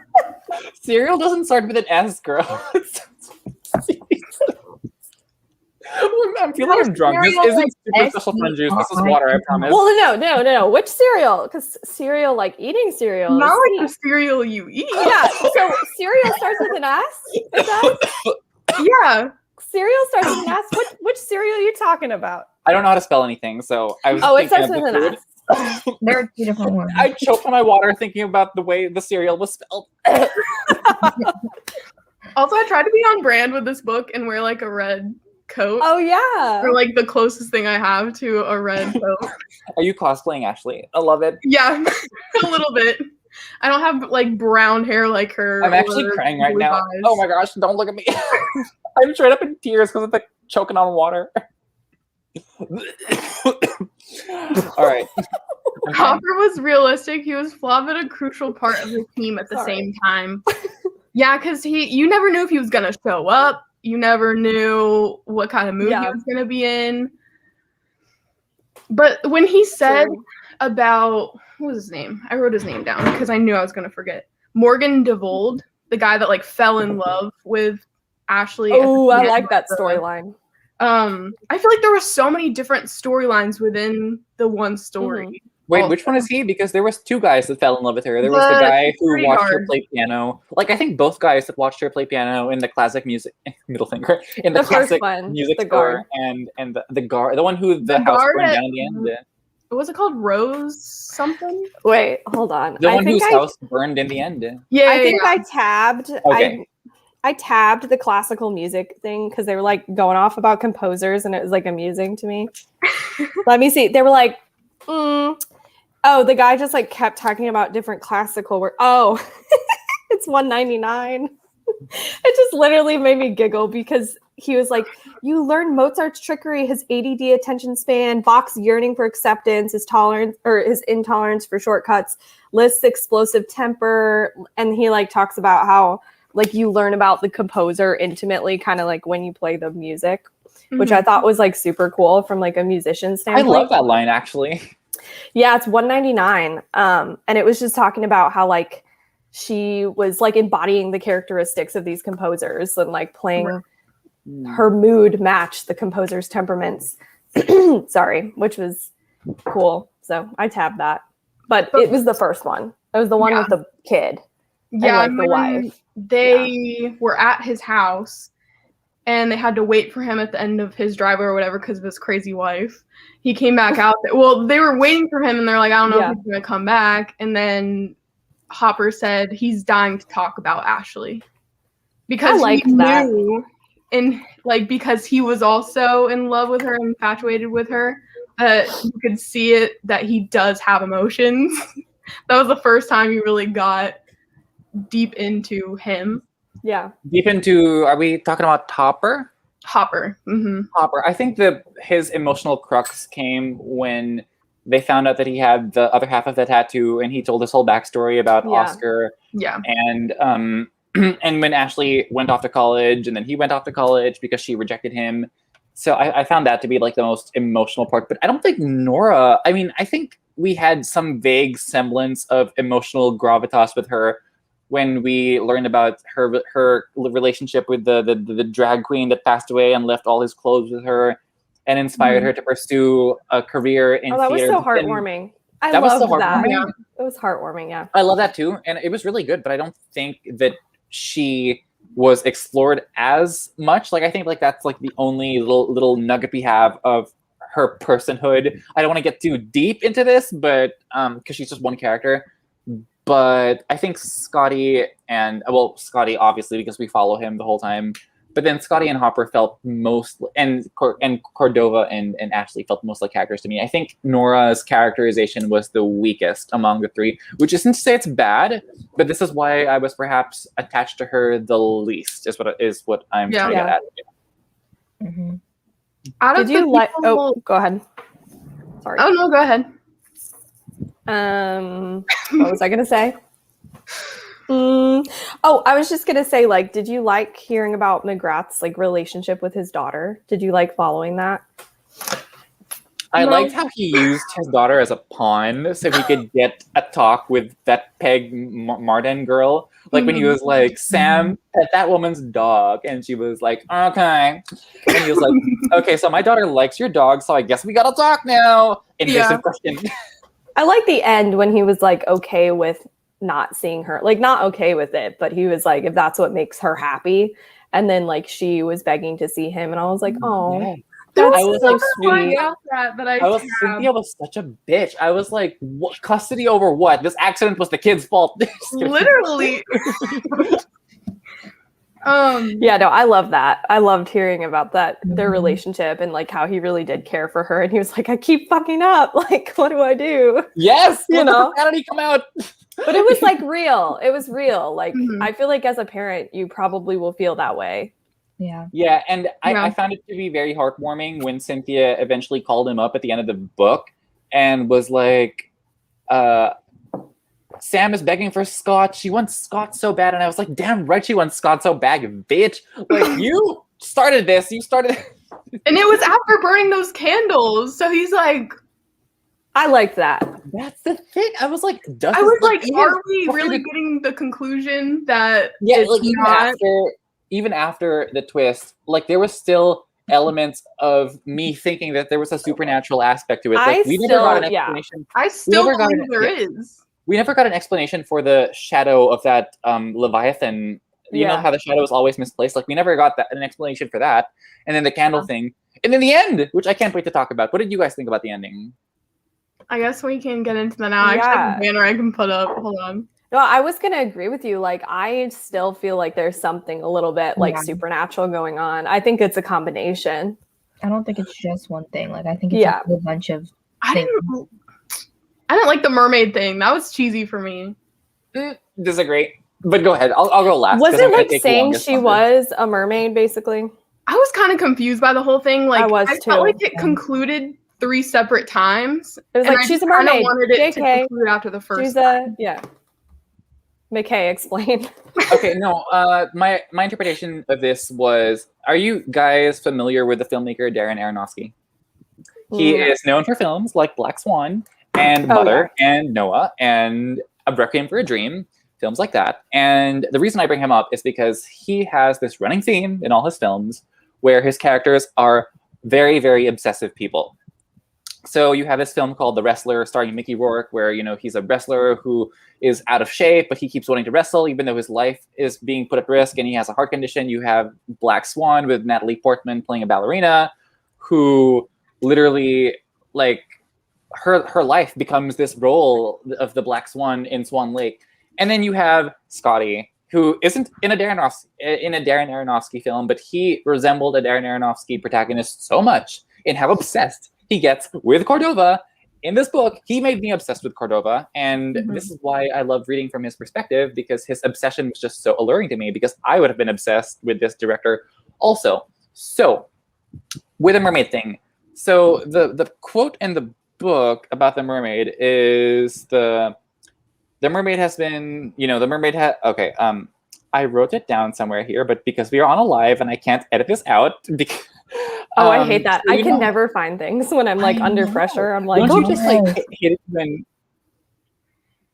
[SPEAKER 3] Cereal doesn't start with an S, girl. I feel like I'm drunk. This
[SPEAKER 4] Cereal,
[SPEAKER 3] isn't
[SPEAKER 4] like,
[SPEAKER 3] super special friend juice. This is water, I promise.
[SPEAKER 2] Well, no. Which cereal? Because cereal, like eating cereal. is
[SPEAKER 1] Not like the
[SPEAKER 2] sweet.
[SPEAKER 1] cereal you eat.
[SPEAKER 2] Yeah. So cereal starts with an S. It does.
[SPEAKER 1] Yeah.
[SPEAKER 2] Cereal starts with an S. Which cereal are you talking about?
[SPEAKER 3] I don't know how to spell anything, so I was
[SPEAKER 2] Oh, it
[SPEAKER 3] thinking
[SPEAKER 2] starts
[SPEAKER 3] of
[SPEAKER 2] with
[SPEAKER 3] the
[SPEAKER 2] an
[SPEAKER 3] food.
[SPEAKER 2] S.
[SPEAKER 4] There are 2 different ones.
[SPEAKER 3] I choked on my water thinking about the way the cereal was spelled.
[SPEAKER 1] Also, I tried to be on brand with this book and wear like a red coat.
[SPEAKER 2] Oh yeah.
[SPEAKER 1] Or like the closest thing I have to a red coat.
[SPEAKER 3] Are you cosplaying Ashley? I love it.
[SPEAKER 1] Yeah, a little bit. I don't have like brown hair like her.
[SPEAKER 3] I'm actually
[SPEAKER 1] or
[SPEAKER 3] crying right
[SPEAKER 1] blue
[SPEAKER 3] now.
[SPEAKER 1] eyes.
[SPEAKER 3] Oh my gosh, don't look at me. I'm straight up in tears because of the choking on water. All right.
[SPEAKER 1] Hopper was realistic. He was flawed but a crucial part of the team at the
[SPEAKER 2] Sorry.
[SPEAKER 1] same time. Yeah, because you never knew if he was gonna show up. You never knew what kind of mood he
[SPEAKER 2] Yeah.
[SPEAKER 1] was gonna be in. But when he said
[SPEAKER 2] True.
[SPEAKER 1] about what was his name? I wrote his name down because I knew I was gonna forget. Morgan DeVold, the guy that like fell in love with Ashley. at the
[SPEAKER 2] Oh, I
[SPEAKER 1] end
[SPEAKER 2] like that
[SPEAKER 1] of the-
[SPEAKER 2] storyline.
[SPEAKER 1] I feel like there were so many different storylines within the one story.
[SPEAKER 3] Wait,
[SPEAKER 1] Well,
[SPEAKER 3] which one is he? Because there was 2 guys that fell in love with her. There was the
[SPEAKER 1] The
[SPEAKER 3] guy who
[SPEAKER 1] security
[SPEAKER 3] watched her
[SPEAKER 1] guard.
[SPEAKER 3] play piano. Like I think both guys that watched her play piano in the classic music middle finger in the,
[SPEAKER 2] The first
[SPEAKER 3] classic
[SPEAKER 2] one,
[SPEAKER 3] music
[SPEAKER 2] the
[SPEAKER 3] store,
[SPEAKER 2] guard.
[SPEAKER 3] and the guard, the one who the
[SPEAKER 1] The
[SPEAKER 3] house
[SPEAKER 1] guard
[SPEAKER 3] burned
[SPEAKER 1] at-
[SPEAKER 3] down in the end.
[SPEAKER 1] What was it called? Rose something?
[SPEAKER 2] Wait, hold on.
[SPEAKER 3] The
[SPEAKER 2] I
[SPEAKER 3] one
[SPEAKER 2] think
[SPEAKER 3] whose
[SPEAKER 2] I,
[SPEAKER 3] house burned in the end.
[SPEAKER 1] Yeah,
[SPEAKER 2] I think
[SPEAKER 1] yeah.
[SPEAKER 2] I tabbed.
[SPEAKER 3] Okay.
[SPEAKER 2] I tabbed the classical music thing because they were like going off about composers and it was like amusing to me. Let me see. They were like, oh, the guy just like kept talking about different classical work. Oh, it's $1.99. It just literally made me giggle because he was like, you learn Mozart's trickery, his ADD attention span, Bach's yearning for acceptance, his tolerance or his intolerance for shortcuts, Liszt's explosive temper. And he like talks about how like you learn about the composer intimately, kind of like when you play the music, which I thought was like super cool from like a musician
[SPEAKER 3] I
[SPEAKER 2] standpoint.
[SPEAKER 3] love that line actually.
[SPEAKER 2] Yeah, it's $1.99. And it was just talking about how like she was like embodying the characteristics of these composers and like playing her mood match the composer's temperaments. Sorry, which was cool. So I tabbed that. But it was the first one. It was the one with the kid.
[SPEAKER 1] Yeah,
[SPEAKER 2] and, like, the wife.
[SPEAKER 1] They were at his house, and they had to wait for him at the end of his driveway or whatever because of his crazy wife. He came back out. Well, they were waiting for him, and they're like, I don't know if he's going to come back. And then Hopper said he's dying to talk about Ashley. Because he knew, and like because he was also in love with her and infatuated with her, you could see it that he does have emotions. That was the first time you really got deep into him.
[SPEAKER 2] Yeah.
[SPEAKER 3] Deep into, are we talking about Hopper?
[SPEAKER 1] Hopper. Mm-hmm.
[SPEAKER 3] Hopper. I think his emotional crux came when they found out that he had the other half of the tattoo, and he told his whole backstory about Oscar.
[SPEAKER 1] Yeah.
[SPEAKER 3] And and when Ashley went off to college, and then he went off to college because she rejected him. So I found that to be like the most emotional part. But I don't think Nora, I mean, I think we had some vague semblance of emotional gravitas with her when we learned about her relationship with the drag queen that passed away and left all his clothes with her and inspired her to pursue a career in
[SPEAKER 2] that
[SPEAKER 3] theater.
[SPEAKER 2] Was so heartwarming. I loved that.
[SPEAKER 3] Yeah.
[SPEAKER 2] It was heartwarming, yeah.
[SPEAKER 3] I love that too. And it was really good, but I don't think that she was explored as much. Like, I think like that's like the only little nugget we have of her personhood. I don't want to get too deep into this, but because she's just one character. But I think Scotty obviously because we follow him the whole time. But then Scotty and Hopper felt most, and Cordova and Ashley felt most like characters to me. I think Nora's characterization was the weakest among the three, which isn't to say it's bad, but this is why I was perhaps attached to her the least. Is what I'm trying to get at.
[SPEAKER 2] Mm-hmm. Did you like? Oh, go ahead. Sorry.
[SPEAKER 1] Oh no, go ahead.
[SPEAKER 2] What was I gonna say? I was just gonna say, like, did you like hearing about McGrath's like relationship with his daughter? Did you like following that?
[SPEAKER 3] I liked how he used his daughter as a pawn so he could get a talk with that Peg Martin girl. Like when he was like, Sam, pet that woman's dog. And she was like, okay. And he was like, okay, so my daughter likes your dog, so I guess we gotta talk now. Invasive question.
[SPEAKER 2] I like the end when he was like okay with not seeing her, like not okay with it, but he was like, if that's what makes her happy. And then like she was begging to see him, and I was like, oh, that's so sweet.
[SPEAKER 3] Cynthia was such a bitch. I was like, what, custody over what? This accident was the kid's fault.
[SPEAKER 1] Literally.
[SPEAKER 2] Yeah, no, I love that. I loved hearing about that, their relationship, and like how he really did care for her. And he was like, I keep fucking up. Like, what do I do?
[SPEAKER 3] Yes, you know, how did he come out?
[SPEAKER 2] But it was like real. It was real. Like, I feel like as a parent, you probably will feel that way.
[SPEAKER 4] Yeah.
[SPEAKER 3] Yeah, and I found it to be very heartwarming when Cynthia eventually called him up at the end of the book and was like, Sam is begging for Scott. She wants Scott so bad. And I was like, damn right she wants Scott so bad, bitch. Like, you started this. You started.
[SPEAKER 1] And it was after burning those candles. So he's like.
[SPEAKER 2] I liked that.
[SPEAKER 3] That's the thing. I was like,
[SPEAKER 1] are we really getting the conclusion that
[SPEAKER 3] even after the twist, like there was still elements of me thinking that there was a supernatural aspect to it. Like we never got an explanation.
[SPEAKER 1] I still believe there is.
[SPEAKER 3] We never got an explanation for the shadow of that Leviathan. You know how the shadow is always misplaced? Like we never got an explanation for that. And then the candle thing. And then the end, which I can't wait to talk about. What did you guys think about the ending?
[SPEAKER 1] I guess we can get into that now. I actually have a banner I can put up. Hold on.
[SPEAKER 2] No, I was going to agree with you. Like, I still feel like there's something a little bit like supernatural going on. I think it's a combination.
[SPEAKER 4] I don't think it's just one thing. Like, I think it's a whole bunch of things.
[SPEAKER 1] I didn't like the mermaid thing. That was cheesy for me.
[SPEAKER 3] Disagree. But go ahead. I'll go last.
[SPEAKER 2] Was it like saying she was a mermaid, basically?
[SPEAKER 1] I was kind of confused by the whole thing. Like, I felt like it concluded 3 separate times.
[SPEAKER 2] It was like, she's a mermaid.
[SPEAKER 1] I wanted it to conclude after the first time.
[SPEAKER 2] Mique, explain.
[SPEAKER 3] Okay, no. My interpretation of this was: are you guys familiar with the filmmaker Darren Aronofsky? He is known for films like Black Swan and Mother and Noah and A Requiem for a Dream, films like that. And the reason I bring him up is because he has this running theme in all his films where his characters are very, very obsessive people. So you have this film called The Wrestler, starring Mickey Rourke, where he's a wrestler who is out of shape, but he keeps wanting to wrestle, even though his life is being put at risk, and he has a heart condition. You have Black Swan with Natalie Portman playing a ballerina, who literally, like, her life becomes this role of the Black Swan in Swan Lake. And then you have Scotty, who isn't in a Darren Aronofsky film, but he resembled a Darren Aronofsky protagonist so much in how obsessed he gets with Cordova. In this book, he made me obsessed with Cordova, and this is why I love reading from his perspective, because his obsession was just so alluring to me, because I would have been obsessed with this director also. So, with the mermaid thing, so the quote in the book about the mermaid is the mermaid has been, okay, I wrote it down somewhere here, but because we are on a live and I can't edit this out, because,
[SPEAKER 2] I hate that. I can never find things when I'm like under pressure. I'm like,
[SPEAKER 3] don't you just like hit it when?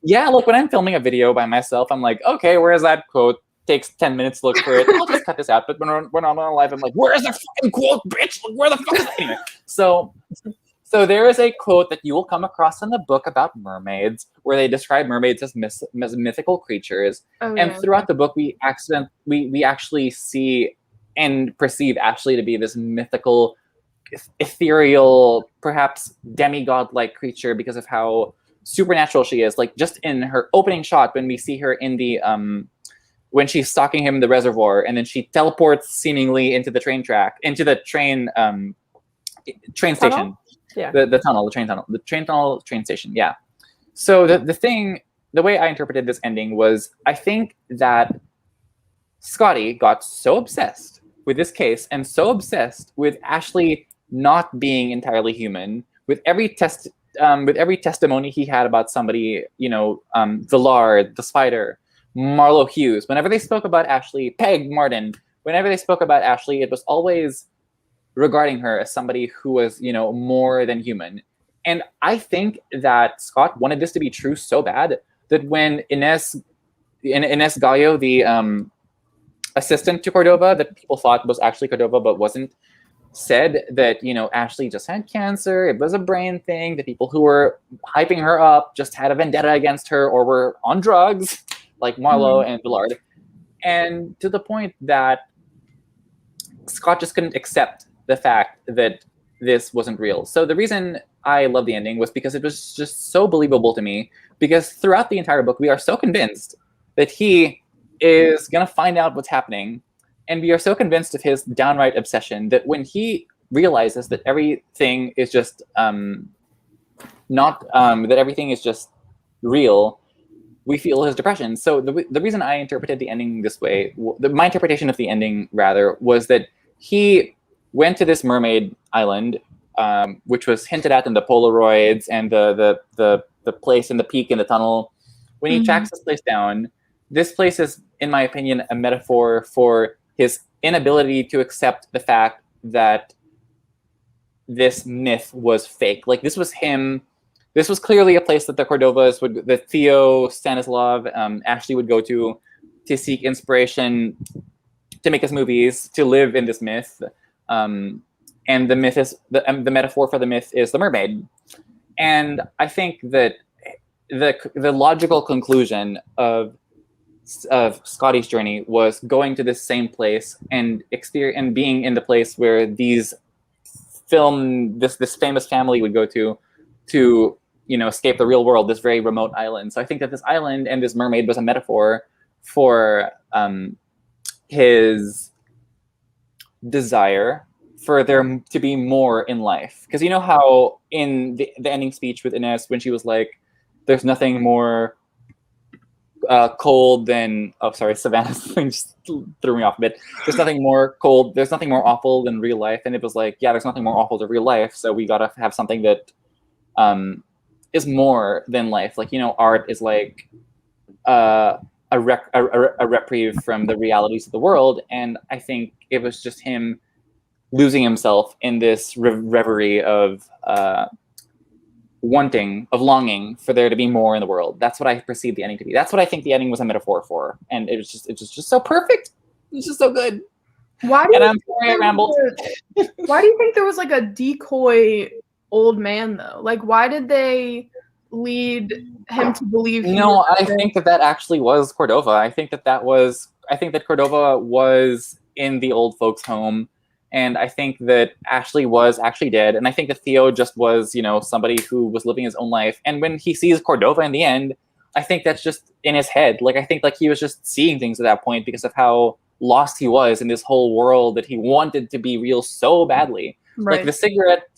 [SPEAKER 3] Yeah, look, when I'm filming a video by myself, I'm like, okay, where is that quote? Takes 10 minutes to look for it. I'll just cut this out. But when we're on live, I'm like, where is that fucking quote, bitch? Where the fuck is that? Anyway, so there is a quote that you will come across in the book about mermaids, where they describe mermaids as mythical creatures. And throughout the book, we actually see and perceive Ashley to be this mythical, ethereal, perhaps demigod-like creature because of how supernatural she is. Like, just in her opening shot, when we see her in the when she's stalking him in the reservoir, and then she teleports seemingly into the train track, into the train station.
[SPEAKER 2] Yeah.
[SPEAKER 3] The train tunnel, train station. Yeah. So the way I interpreted this ending was, I think that Scotty got so obsessed with this case and so obsessed with Ashley not being entirely human, with every testimony he had about somebody, Villar, the spider, Marlo Hughes. Whenever they spoke about Ashley, Peg Martin, whenever they spoke about Ashley, it was always regarding her as somebody who was, more than human. And I think that Scott wanted this to be true so bad that when Inés Gallo, the assistant to Cordova, that people thought was actually Cordova but wasn't, said that, Ashley just had cancer, it was a brain thing, the people who were hyping her up just had a vendetta against her or were on drugs, like Marlo and Villard. And to the point that Scott just couldn't accept the fact that this wasn't real. So the reason I love the ending was because it was just so believable to me, because throughout the entire book, we are so convinced that he is going to find out what's happening. And we are so convinced of his downright obsession that when he realizes that everything is just that everything is just real, we feel his depression. So the reason I interpreted the ending this way, my interpretation of the ending rather, was that he went to this mermaid island, which was hinted at in the Polaroids and the place in the peak in the tunnel. When he tracks this place down, this place is, in my opinion, a metaphor for his inability to accept the fact that this myth was fake. Like, this was him. This was clearly a place that the Cordovas that Theo, Stanislav, Ashley would go to seek inspiration to make his movies, to live in this myth. And the myth is the metaphor for the myth is the mermaid. And I think that the logical conclusion of Scotty's journey was going to this same place and being in the place where this famous family would go to escape the real world, this very remote island. So I think that this island and this mermaid was a metaphor for his desire for there to be more in life. Because you know how in the ending speech with Inés, when she was like, there's nothing more cold than, Savannah's thing just threw me off a bit. There's nothing more cold, there's nothing more awful than real life. And it was like, yeah, there's nothing more awful than real life. So we gotta have something that is more than life. Like, art is like a reprieve from the realities of the world. And I think it was just him losing himself in this reverie of longing for there to be more in the world. That's what I perceive the ending to be. That's what I think the ending was a metaphor for. And it was just so perfect. It's just so good.
[SPEAKER 1] Why do
[SPEAKER 3] I'm sorry I rambled.
[SPEAKER 1] Why do you think there was like a decoy old man though? Like, why did they lead him to believe?
[SPEAKER 3] No, I think that actually was Cordova. I think that Cordova was in the old folks' home, and I think that Ashley was actually dead, and I think that Theo just was, somebody who was living his own life. And when he sees Cordova in the end, I think that's just in his head. Like, I think like he was just seeing things at that point because of how lost he was in this whole world that he wanted to be real so badly.
[SPEAKER 1] Right.
[SPEAKER 3] Like the cigarette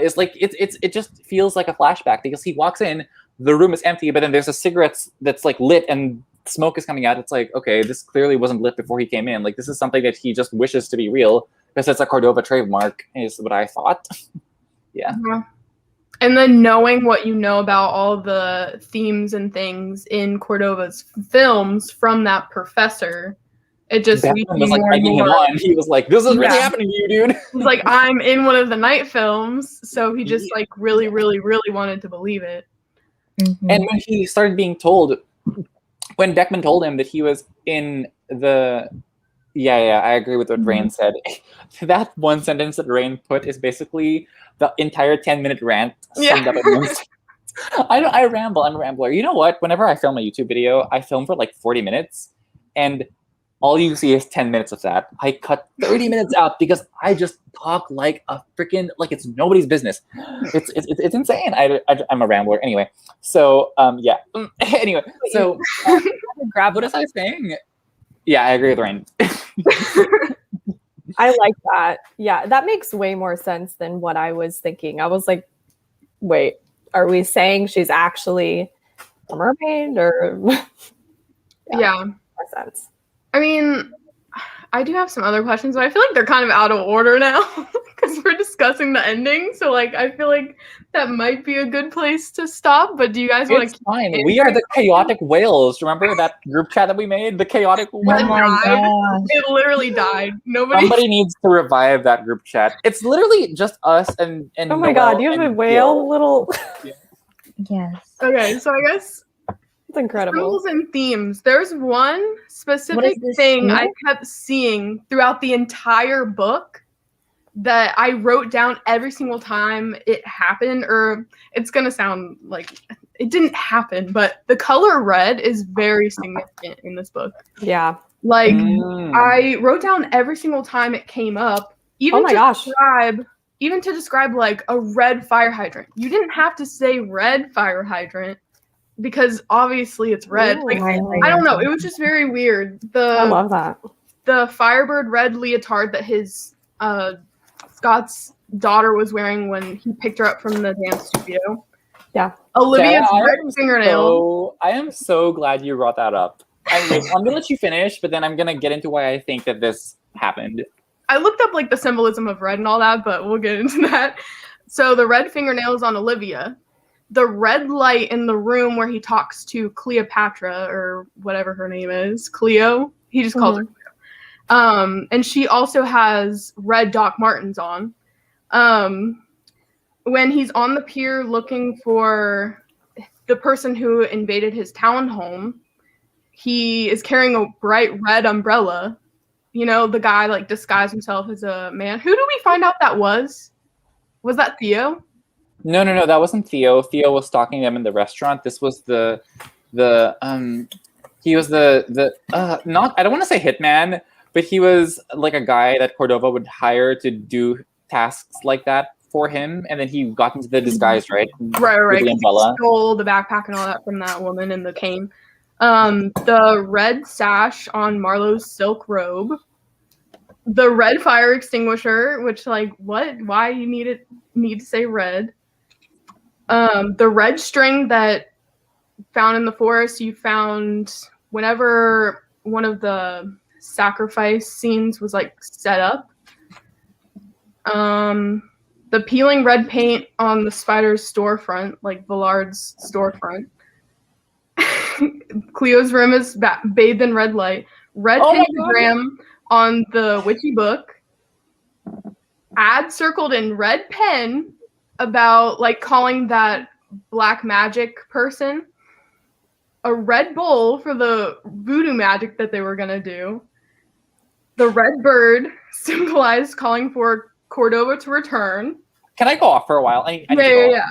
[SPEAKER 3] is like it just feels like a flashback because he walks in, the room is empty, but then there's a cigarette that's like lit and smoke is coming out. It's like, okay, this clearly wasn't lit before he came in. Like, this is something that he just wishes to be real because it's a Cordova trademark, is what I thought. Yeah.
[SPEAKER 1] And then knowing what you know about all the themes and things in Cordova's films from that professor, it just
[SPEAKER 3] Batman was like egging him on. He was like, "This is really happening to you, dude."
[SPEAKER 1] He's like, "I'm in one of the night films," so he just like really, really, really wanted to believe it.
[SPEAKER 4] Mhm.
[SPEAKER 3] And when he started being told, when Beckman told him that he was in the, I agree with what Raine said. That one sentence that Raine put is basically the entire 10-minute rant summed up in one sentence. I ramble. I'm a rambler. You know what? Whenever I film a YouTube video, I film for like 40 minutes, and all you see is 10 minutes of that. I cut 30 minutes out because I just talk like a freaking, like it's nobody's business. It's insane. I'm a rambler. Anyway, so yeah. Anyway, so
[SPEAKER 2] Grab
[SPEAKER 3] what was I saying? Yeah, I agree with Raine.
[SPEAKER 2] I like that. Yeah, that makes way more sense than what I was thinking. I was like, wait, are we saying she's actually a mermaid or?
[SPEAKER 1] Yeah.
[SPEAKER 2] More sense.
[SPEAKER 1] I mean, I do have some other questions, but I feel like they're kind of out of order now because we're discussing the ending. So, like, I feel like that might be a good place to stop. But do you guys want to?
[SPEAKER 3] It's fine. We are the chaotic whales. Remember that group chat that we made? The chaotic whales.
[SPEAKER 4] Oh my gosh.
[SPEAKER 1] It literally died.
[SPEAKER 3] Somebody needs to revive that group chat. It's literally just us and
[SPEAKER 2] oh my god, you have a whale little.
[SPEAKER 4] Yes.
[SPEAKER 1] Okay, so I guess
[SPEAKER 2] It's incredible.
[SPEAKER 1] symbols and themes. There's one specific
[SPEAKER 4] this
[SPEAKER 1] thing I
[SPEAKER 4] symbol?
[SPEAKER 1] kept seeing throughout the entire book that I wrote down every single time it happened, or it's gonna sound like it didn't happen, but the color red is very significant in this book.
[SPEAKER 2] Yeah.
[SPEAKER 1] Like I wrote down every single time it came up, even
[SPEAKER 2] Oh my gosh.
[SPEAKER 1] even to describe like a red fire hydrant. You didn't have to say red fire hydrant because obviously it's red.
[SPEAKER 2] Ooh,
[SPEAKER 1] Like I don't know, it was just very weird.
[SPEAKER 2] I love that.
[SPEAKER 1] The Firebird red leotard that his Scott's daughter was wearing when he picked her up from the dance studio.
[SPEAKER 2] Yeah.
[SPEAKER 1] Olivia's
[SPEAKER 3] Sarah,
[SPEAKER 1] red fingernails.
[SPEAKER 3] I am so glad you brought that up. I'm gonna let you finish, but then I'm gonna get into why I think that this happened.
[SPEAKER 1] I looked up like the symbolism of red and all that, but we'll get into that. So the red fingernails on Olivia, the red light in the room where he talks to Cleopatra or whatever her name is, Cleo. He just calls her Cleo. And she also has red Doc Martens on. When he's on the pier looking for the person who invaded his townhome, he is carrying a bright red umbrella. You know, the guy like disguised himself as a man. Who do we find out that was? Was that Theo?
[SPEAKER 3] No, that wasn't Theo. Theo was stalking them in the restaurant. This was he was not, I don't want to say hitman, but he was like a guy that Cordova would hire to do tasks like that for him, and then he got into the disguise, right?
[SPEAKER 1] Right.
[SPEAKER 3] With the umbrella.
[SPEAKER 1] He stole the backpack and all that from that woman and the cane. The red sash on Marlowe's silk robe. The red fire extinguisher, which like what? Why you need to say red? The red string that found in the forest you found whenever one of the sacrifice scenes was like set up. The peeling red paint on the spider's storefront, like Villard's storefront. Cleo's room is bathed in red light. Red pentagram on the witchy book. Ad circled in red pen about like calling that black magic person. A red bowl for the voodoo magic that they were gonna do. The red bird symbolized calling for Cordova to return.
[SPEAKER 3] Can I go off for a while? I need to go off.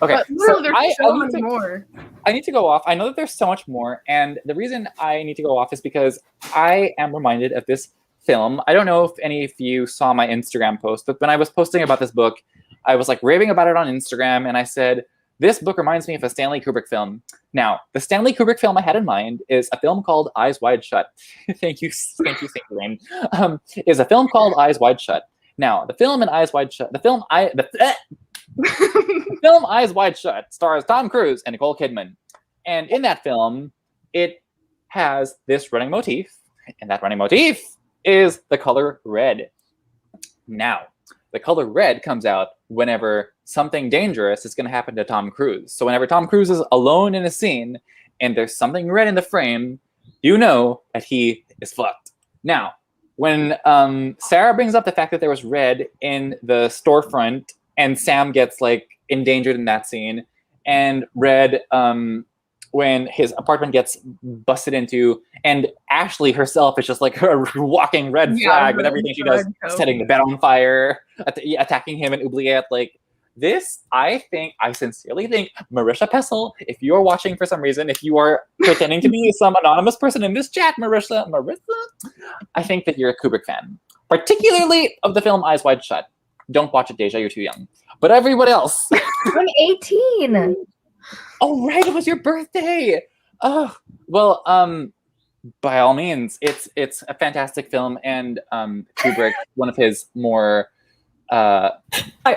[SPEAKER 3] Okay,
[SPEAKER 1] But literally,
[SPEAKER 3] so
[SPEAKER 1] there's so much more.
[SPEAKER 3] I need to go off. I know that there's so much more, and the reason I need to go off is because I am reminded of this film. I don't know if any of you saw my Instagram post, but when I was posting about this book, I was like raving about it on Instagram, and I said, this book reminds me of a Stanley Kubrick film. Now, the Stanley Kubrick film I had in mind is a film called Eyes Wide Shut. Thank you, Raine. Is a film called Eyes Wide Shut. Now, the film Eyes Wide Shut stars Tom Cruise and Nicole Kidman. And in that film, it has this running motif, and that running motif is the color red. Now, the color red comes out whenever something dangerous is going to happen to Tom Cruise. So whenever Tom Cruise is alone in a scene and there's something red in the frame, you know that he is fucked. Now, when Sarah brings up the fact that there was red in the storefront and Sam gets like endangered in that scene, and red when his apartment gets busted into, and Ashley herself is just like a walking red flag with everything she does, setting the bed on fire, attacking him and Oubliette. Like this, I sincerely think, Marisha Pessel, if you're watching for some reason, if you are pretending to be some anonymous person in this chat, Marissa, I think that you're a Kubrick fan, particularly of the film Eyes Wide Shut. Don't watch it, Daijah, you're too young. But everyone else.
[SPEAKER 4] I'm 18.
[SPEAKER 3] Oh, right, it was your birthday. Oh, well, by all means, it's a fantastic film, and Kubrick, one of his more
[SPEAKER 2] by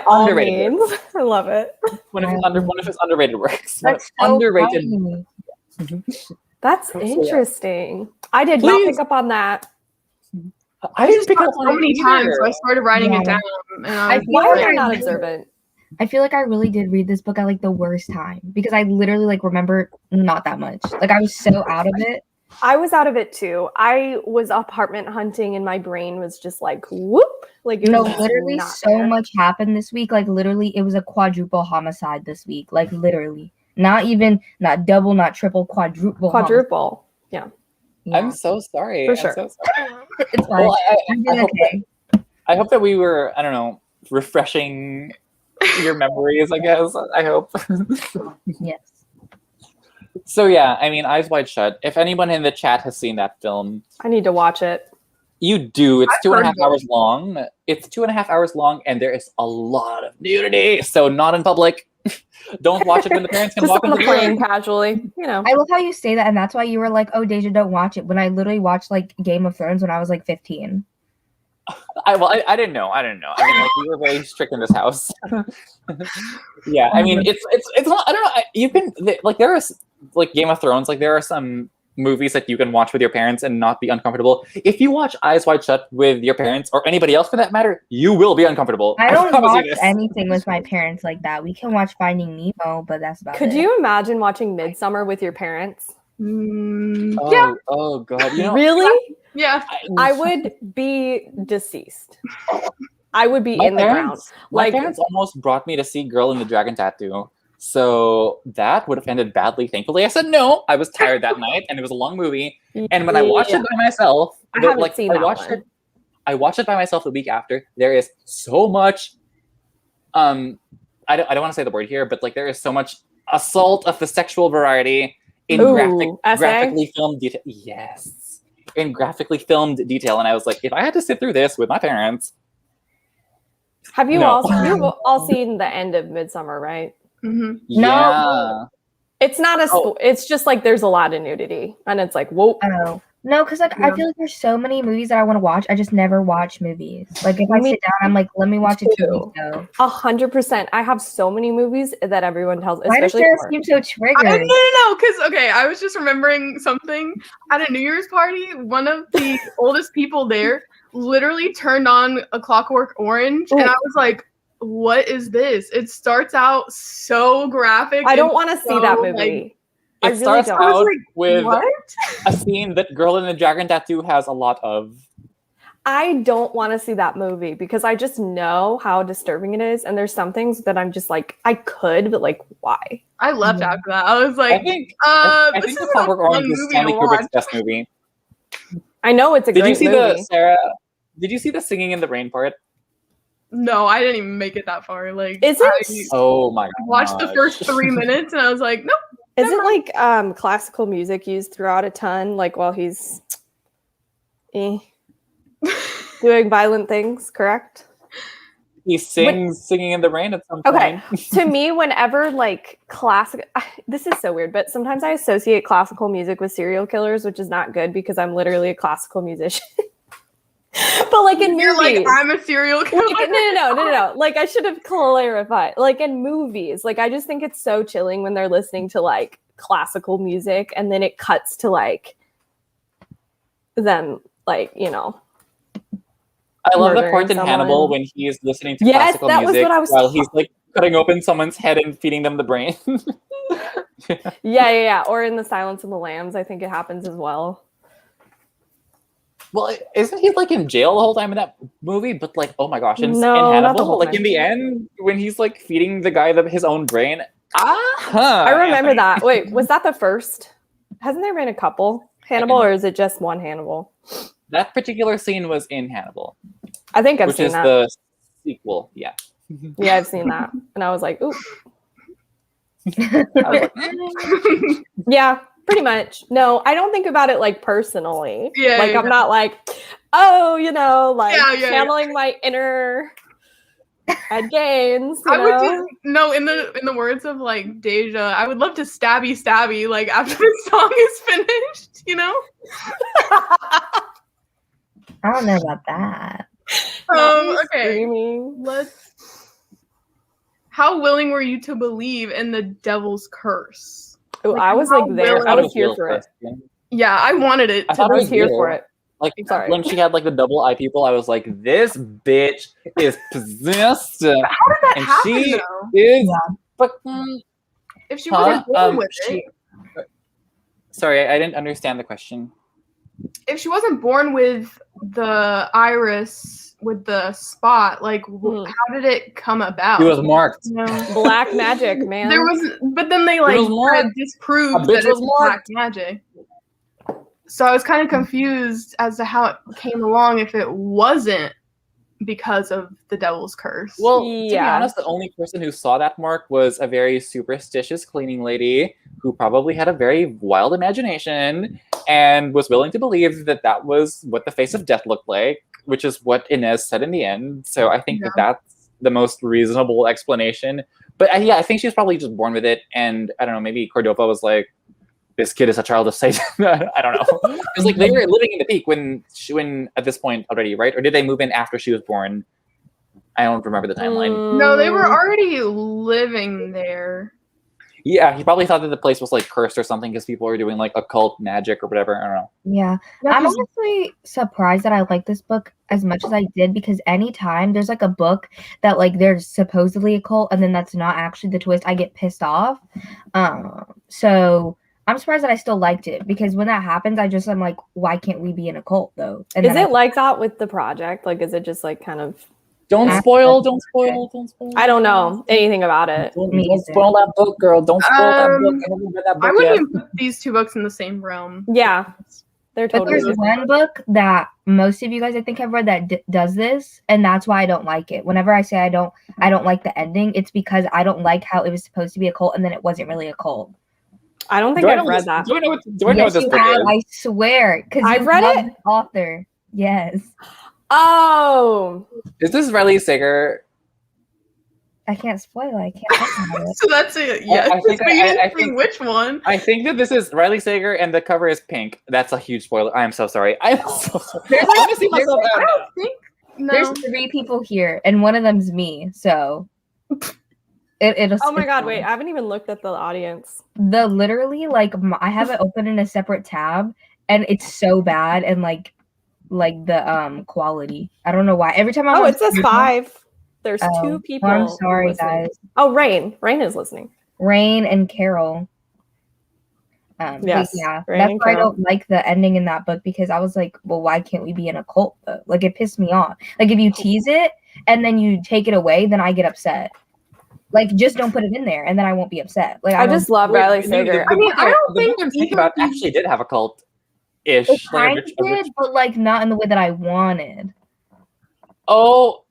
[SPEAKER 2] all means, I love it.
[SPEAKER 3] One of his underrated works.
[SPEAKER 4] That's so
[SPEAKER 3] underrated.
[SPEAKER 4] funny.
[SPEAKER 2] That's interesting. I did not pick up on that.
[SPEAKER 3] I didn't pick up on
[SPEAKER 1] so many times, so I started writing it down. And
[SPEAKER 2] why am I not observant?
[SPEAKER 4] I feel like I really did read this book at like the worst time because I literally like remember not that much. Like I was so out of it.
[SPEAKER 2] I was out of it too. I was apartment hunting and my brain was just like whoop. Like
[SPEAKER 4] literally so much happened this week. Like literally it was a quadruple homicide this week. Like literally. Not double, not triple, quadruple.
[SPEAKER 2] Quadruple. Yeah.
[SPEAKER 3] I'm so sorry.
[SPEAKER 2] For sure.
[SPEAKER 3] I'm so sorry.
[SPEAKER 4] It's fine.
[SPEAKER 3] Well, I hope that we were, I don't know, refreshing your memories, I guess. I hope.
[SPEAKER 4] Yes.
[SPEAKER 3] So yeah, I mean, Eyes Wide Shut. If anyone in the chat has seen that film,
[SPEAKER 2] I need to watch it.
[SPEAKER 3] You do. It's 2.5 hours long. It's 2.5 hours long, and there is a lot of nudity. So not in public. Don't watch it when the parents can walk in the
[SPEAKER 2] plane casually. You know.
[SPEAKER 4] I love how you say that, and that's why you were like, "Oh, Daijah, don't watch it." When I literally watched like Game of Thrones when I was like 15.
[SPEAKER 3] I didn't know. I mean, like we were very strict in this house. Yeah, I mean, it's not. I don't know. You can like there is like Game of Thrones. Like there are some movies that you can watch with your parents and not be uncomfortable. If you watch Eyes Wide Shut with your parents or anybody else for that matter, you will be uncomfortable.
[SPEAKER 4] I don't watch anything with my parents like that. We can watch Finding Nemo, but that's about it.
[SPEAKER 2] Could you imagine watching Midsummer with your parents?
[SPEAKER 1] Yeah.
[SPEAKER 3] Oh God. You know,
[SPEAKER 2] really?
[SPEAKER 1] Yeah.
[SPEAKER 2] I would be deceased. I would be in the ground.
[SPEAKER 3] My parents almost brought me to see Girl in the Dragon Tattoo. So that would have ended badly. Thankfully, I said no. I was tired that night, and it was a long movie. And when I watched it by myself, I watched it by myself the week after. There is so much. I don't want to say the word here, but like there is so much assault of the sexual variety in graphically filmed detail. Yes, in graphically filmed detail, and I was like, if I had to sit through this with my parents.
[SPEAKER 2] Have you all seen the end of Midsummer, right?
[SPEAKER 1] Mm-hmm.
[SPEAKER 3] Yeah.
[SPEAKER 2] No, it's not it's just like there's a lot of nudity, and it's like whoa.
[SPEAKER 4] Oh no, because like I feel like there's so many movies that I want to watch. I just never watch movies. Like if I sit down, I'm like, let me watch a TV show.
[SPEAKER 2] 100%. I have so many movies that everyone tells.
[SPEAKER 4] Why does Sarah seem so triggered?
[SPEAKER 1] No, because I was just remembering something at a New Year's party. One of the oldest people there literally turned on A Clockwork Orange, and I was like, what is this? It starts out so graphic.
[SPEAKER 2] I don't want to see that movie.
[SPEAKER 3] It starts out with a scene that Girl in the Dragon Tattoo has a lot of.
[SPEAKER 2] I don't want to see that movie because I just know how disturbing it is. And there's some things that I'm just like, I could, but like, why?
[SPEAKER 1] I left after that. I was like,
[SPEAKER 3] I think The Clockwork Orange is Stanley Kubrick's best movie.
[SPEAKER 2] I know it's a great movie.
[SPEAKER 3] Sarah, did you see the Singing in the Rain part?
[SPEAKER 1] No, I didn't even make it that far. Like,
[SPEAKER 2] Is it?
[SPEAKER 1] I
[SPEAKER 3] Oh my god.
[SPEAKER 1] watched the first 3 minutes and I was like, nope.
[SPEAKER 2] Isn't like classical music used throughout a ton, like while he's doing violent things, correct?
[SPEAKER 3] He singing in the rain at some point.
[SPEAKER 2] Okay. To me, whenever like this is so weird, but sometimes I associate classical music with serial killers, which is not good because I'm literally a classical musician. But like in
[SPEAKER 1] You're
[SPEAKER 2] movies,
[SPEAKER 1] like, I'm a serial killer.
[SPEAKER 2] like, no. Like I should have clarified. Like in movies, like I just think it's so chilling when they're listening to like classical music and then it cuts to like them, like, you know.
[SPEAKER 3] I love the part in
[SPEAKER 2] someone.
[SPEAKER 3] Hannibal when he's listening to
[SPEAKER 2] Yes,
[SPEAKER 3] classical
[SPEAKER 2] that was
[SPEAKER 3] music
[SPEAKER 2] what I was
[SPEAKER 3] while he's like cutting open someone's head and feeding them the brain.
[SPEAKER 2] Yeah. Or in The Silence of the Lambs, I think it happens as well.
[SPEAKER 3] Well, isn't he like in jail the whole time in that movie? But like, oh my gosh, in
[SPEAKER 2] No, not the
[SPEAKER 3] Hannibal,
[SPEAKER 2] whole
[SPEAKER 3] like
[SPEAKER 2] time.
[SPEAKER 3] in the end, when he's like feeding the guy his own brain.
[SPEAKER 2] I remember that. Wait, was that the first? Hasn't there been a couple Hannibal, or is it just one Hannibal?
[SPEAKER 3] That particular scene was in Hannibal,
[SPEAKER 2] I think I've
[SPEAKER 3] which
[SPEAKER 2] seen
[SPEAKER 3] is
[SPEAKER 2] that.
[SPEAKER 3] the sequel. Yeah.
[SPEAKER 2] Yeah, I've seen that, and I was like, ooh.
[SPEAKER 3] I was like,
[SPEAKER 2] Yeah, pretty much. No, I don't think about it like personally.
[SPEAKER 1] Yeah,
[SPEAKER 2] like
[SPEAKER 1] yeah,
[SPEAKER 2] I'm not like, oh, you know, like
[SPEAKER 1] Yeah,
[SPEAKER 2] channeling my inner Ed Gaines. You
[SPEAKER 1] I would
[SPEAKER 2] know?
[SPEAKER 1] just no, in the words of like Daijah, I would love to stabby like after the song is finished, you know?
[SPEAKER 4] I don't know about that.
[SPEAKER 2] Not me
[SPEAKER 1] Okay.
[SPEAKER 2] screaming.
[SPEAKER 1] How willing were you to believe in the devil's curse?
[SPEAKER 2] Ooh,
[SPEAKER 1] Like,
[SPEAKER 2] I was
[SPEAKER 1] how
[SPEAKER 2] like there.
[SPEAKER 1] willing-
[SPEAKER 2] I
[SPEAKER 3] that
[SPEAKER 2] was here
[SPEAKER 3] real
[SPEAKER 2] for it.
[SPEAKER 3] question.
[SPEAKER 1] Yeah, I wanted it
[SPEAKER 3] I
[SPEAKER 1] to
[SPEAKER 3] thought
[SPEAKER 2] I
[SPEAKER 3] it
[SPEAKER 2] was here
[SPEAKER 3] real.
[SPEAKER 2] for it.
[SPEAKER 3] Like
[SPEAKER 2] Sorry.
[SPEAKER 3] when she had like the double eye people, I was like, this bitch is possessed.
[SPEAKER 1] How did that
[SPEAKER 3] And
[SPEAKER 1] happen
[SPEAKER 3] she
[SPEAKER 1] though?
[SPEAKER 3] is fucking.
[SPEAKER 1] If she wasn't born with it.
[SPEAKER 3] Sorry, I didn't understand the question.
[SPEAKER 1] If she wasn't born with the iris with the spot, like how did it come about?
[SPEAKER 3] He was marked.
[SPEAKER 1] You know?
[SPEAKER 2] Black magic, man.
[SPEAKER 1] There was, but then they like
[SPEAKER 3] was more-
[SPEAKER 1] kind of disproved
[SPEAKER 3] a bitch
[SPEAKER 1] that it's
[SPEAKER 3] was more-
[SPEAKER 1] black magic. So I was kind of confused as to how it came along if it wasn't because of the devil's curse.
[SPEAKER 3] Well, to be
[SPEAKER 2] Yeah.
[SPEAKER 3] honest, the only person who saw that mark was a very superstitious cleaning lady who probably had a very wild imagination and was willing to believe that that was what the face of death looked like, which is what Inez said in the end. So I think that that's the most reasonable explanation. But I think she was probably just born with it. And I don't know, maybe Cordova was like, this kid is a child of Satan. I don't know. Because like they were living in the peak when at this point already, right? Or did they move in after she was born? I don't remember the timeline.
[SPEAKER 1] No, they were already living there.
[SPEAKER 3] Yeah, he probably thought that the place was like cursed or something because people were doing like occult magic or whatever. I don't know.
[SPEAKER 4] Yeah. I'm honestly surprised that I like this book as much as I did, because anytime there's like a book that like there's supposedly a cult and then that's not actually the twist, I get pissed off. So I'm surprised that I still liked it, because when that happens, I'm like, why can't we be in a cult though? And
[SPEAKER 2] Is it like that with the project? Like, is it just like kind of?
[SPEAKER 3] Don't
[SPEAKER 4] Yeah.
[SPEAKER 3] spoil. Don't spoil. Don't spoil.
[SPEAKER 2] I don't know anything about it.
[SPEAKER 3] Don't spoil that book, girl. Don't spoil that book. I haven't read that
[SPEAKER 1] I
[SPEAKER 3] book
[SPEAKER 1] wouldn't
[SPEAKER 3] yet.
[SPEAKER 1] even put these two books in the same realm.
[SPEAKER 2] Yeah, they're
[SPEAKER 4] But
[SPEAKER 2] totally.
[SPEAKER 4] there's one book that most of you guys I think have read that does this, and that's why I don't like it. Whenever I say I don't like the ending, it's because I don't like how it was supposed to be a cult and then it wasn't really a cult.
[SPEAKER 2] I don't think I've read that.
[SPEAKER 3] Do I know what
[SPEAKER 4] Yes,
[SPEAKER 3] this
[SPEAKER 4] you
[SPEAKER 3] book
[SPEAKER 4] have,
[SPEAKER 3] is?
[SPEAKER 4] I swear, because
[SPEAKER 2] I've read it?
[SPEAKER 4] the author. Yes,
[SPEAKER 2] Oh,
[SPEAKER 3] Is this Riley Sager?
[SPEAKER 4] I can't spoil it. I can't talk about it.
[SPEAKER 1] So that's it. Yes.
[SPEAKER 3] I think
[SPEAKER 1] But you didn't
[SPEAKER 3] I
[SPEAKER 1] say
[SPEAKER 3] think
[SPEAKER 1] which one.
[SPEAKER 3] I think that this is Riley Sager and the cover is pink. That's a huge spoiler. I am so sorry. I'm so sorry.
[SPEAKER 4] There's
[SPEAKER 3] I'm gonna see myself
[SPEAKER 1] I
[SPEAKER 3] out.
[SPEAKER 1] don't think. No.
[SPEAKER 4] There's 3 people here, and one of them's me. So it'll.
[SPEAKER 2] oh my
[SPEAKER 4] it's
[SPEAKER 2] God!
[SPEAKER 4] fine.
[SPEAKER 2] Wait, I haven't even looked at the audience.
[SPEAKER 4] The literally like I have it open in a separate tab, and it's so bad, and like the quality. I don't know why. Every time I'm
[SPEAKER 2] Oh,
[SPEAKER 4] on
[SPEAKER 2] it says
[SPEAKER 4] screen-
[SPEAKER 2] 5. There's
[SPEAKER 4] Oh,
[SPEAKER 2] 2 people.
[SPEAKER 4] I'm sorry,
[SPEAKER 2] listening.
[SPEAKER 4] guys.
[SPEAKER 2] Oh, Raine. Raine is listening.
[SPEAKER 4] Raine and Carol. But
[SPEAKER 2] Yes,
[SPEAKER 4] yeah,
[SPEAKER 2] Raine
[SPEAKER 4] that's
[SPEAKER 2] and
[SPEAKER 4] why I
[SPEAKER 2] Carol.
[SPEAKER 4] don't like the ending in that book, because I was like, well, why can't we be in a cult though? Like, it pissed me off. Like, if you tease it and then you take it away, then I get upset. Like, just don't put it in there, and then I won't be upset. Like,
[SPEAKER 2] I just love Riley
[SPEAKER 3] The
[SPEAKER 2] Sager.
[SPEAKER 3] book
[SPEAKER 1] I don't
[SPEAKER 3] the
[SPEAKER 1] think
[SPEAKER 3] book I'm thinking
[SPEAKER 1] either
[SPEAKER 3] about
[SPEAKER 1] of these-
[SPEAKER 3] actually did have a cult-ish.
[SPEAKER 4] it
[SPEAKER 3] like
[SPEAKER 4] kind of did, but like not in the way that I wanted.
[SPEAKER 3] Oh,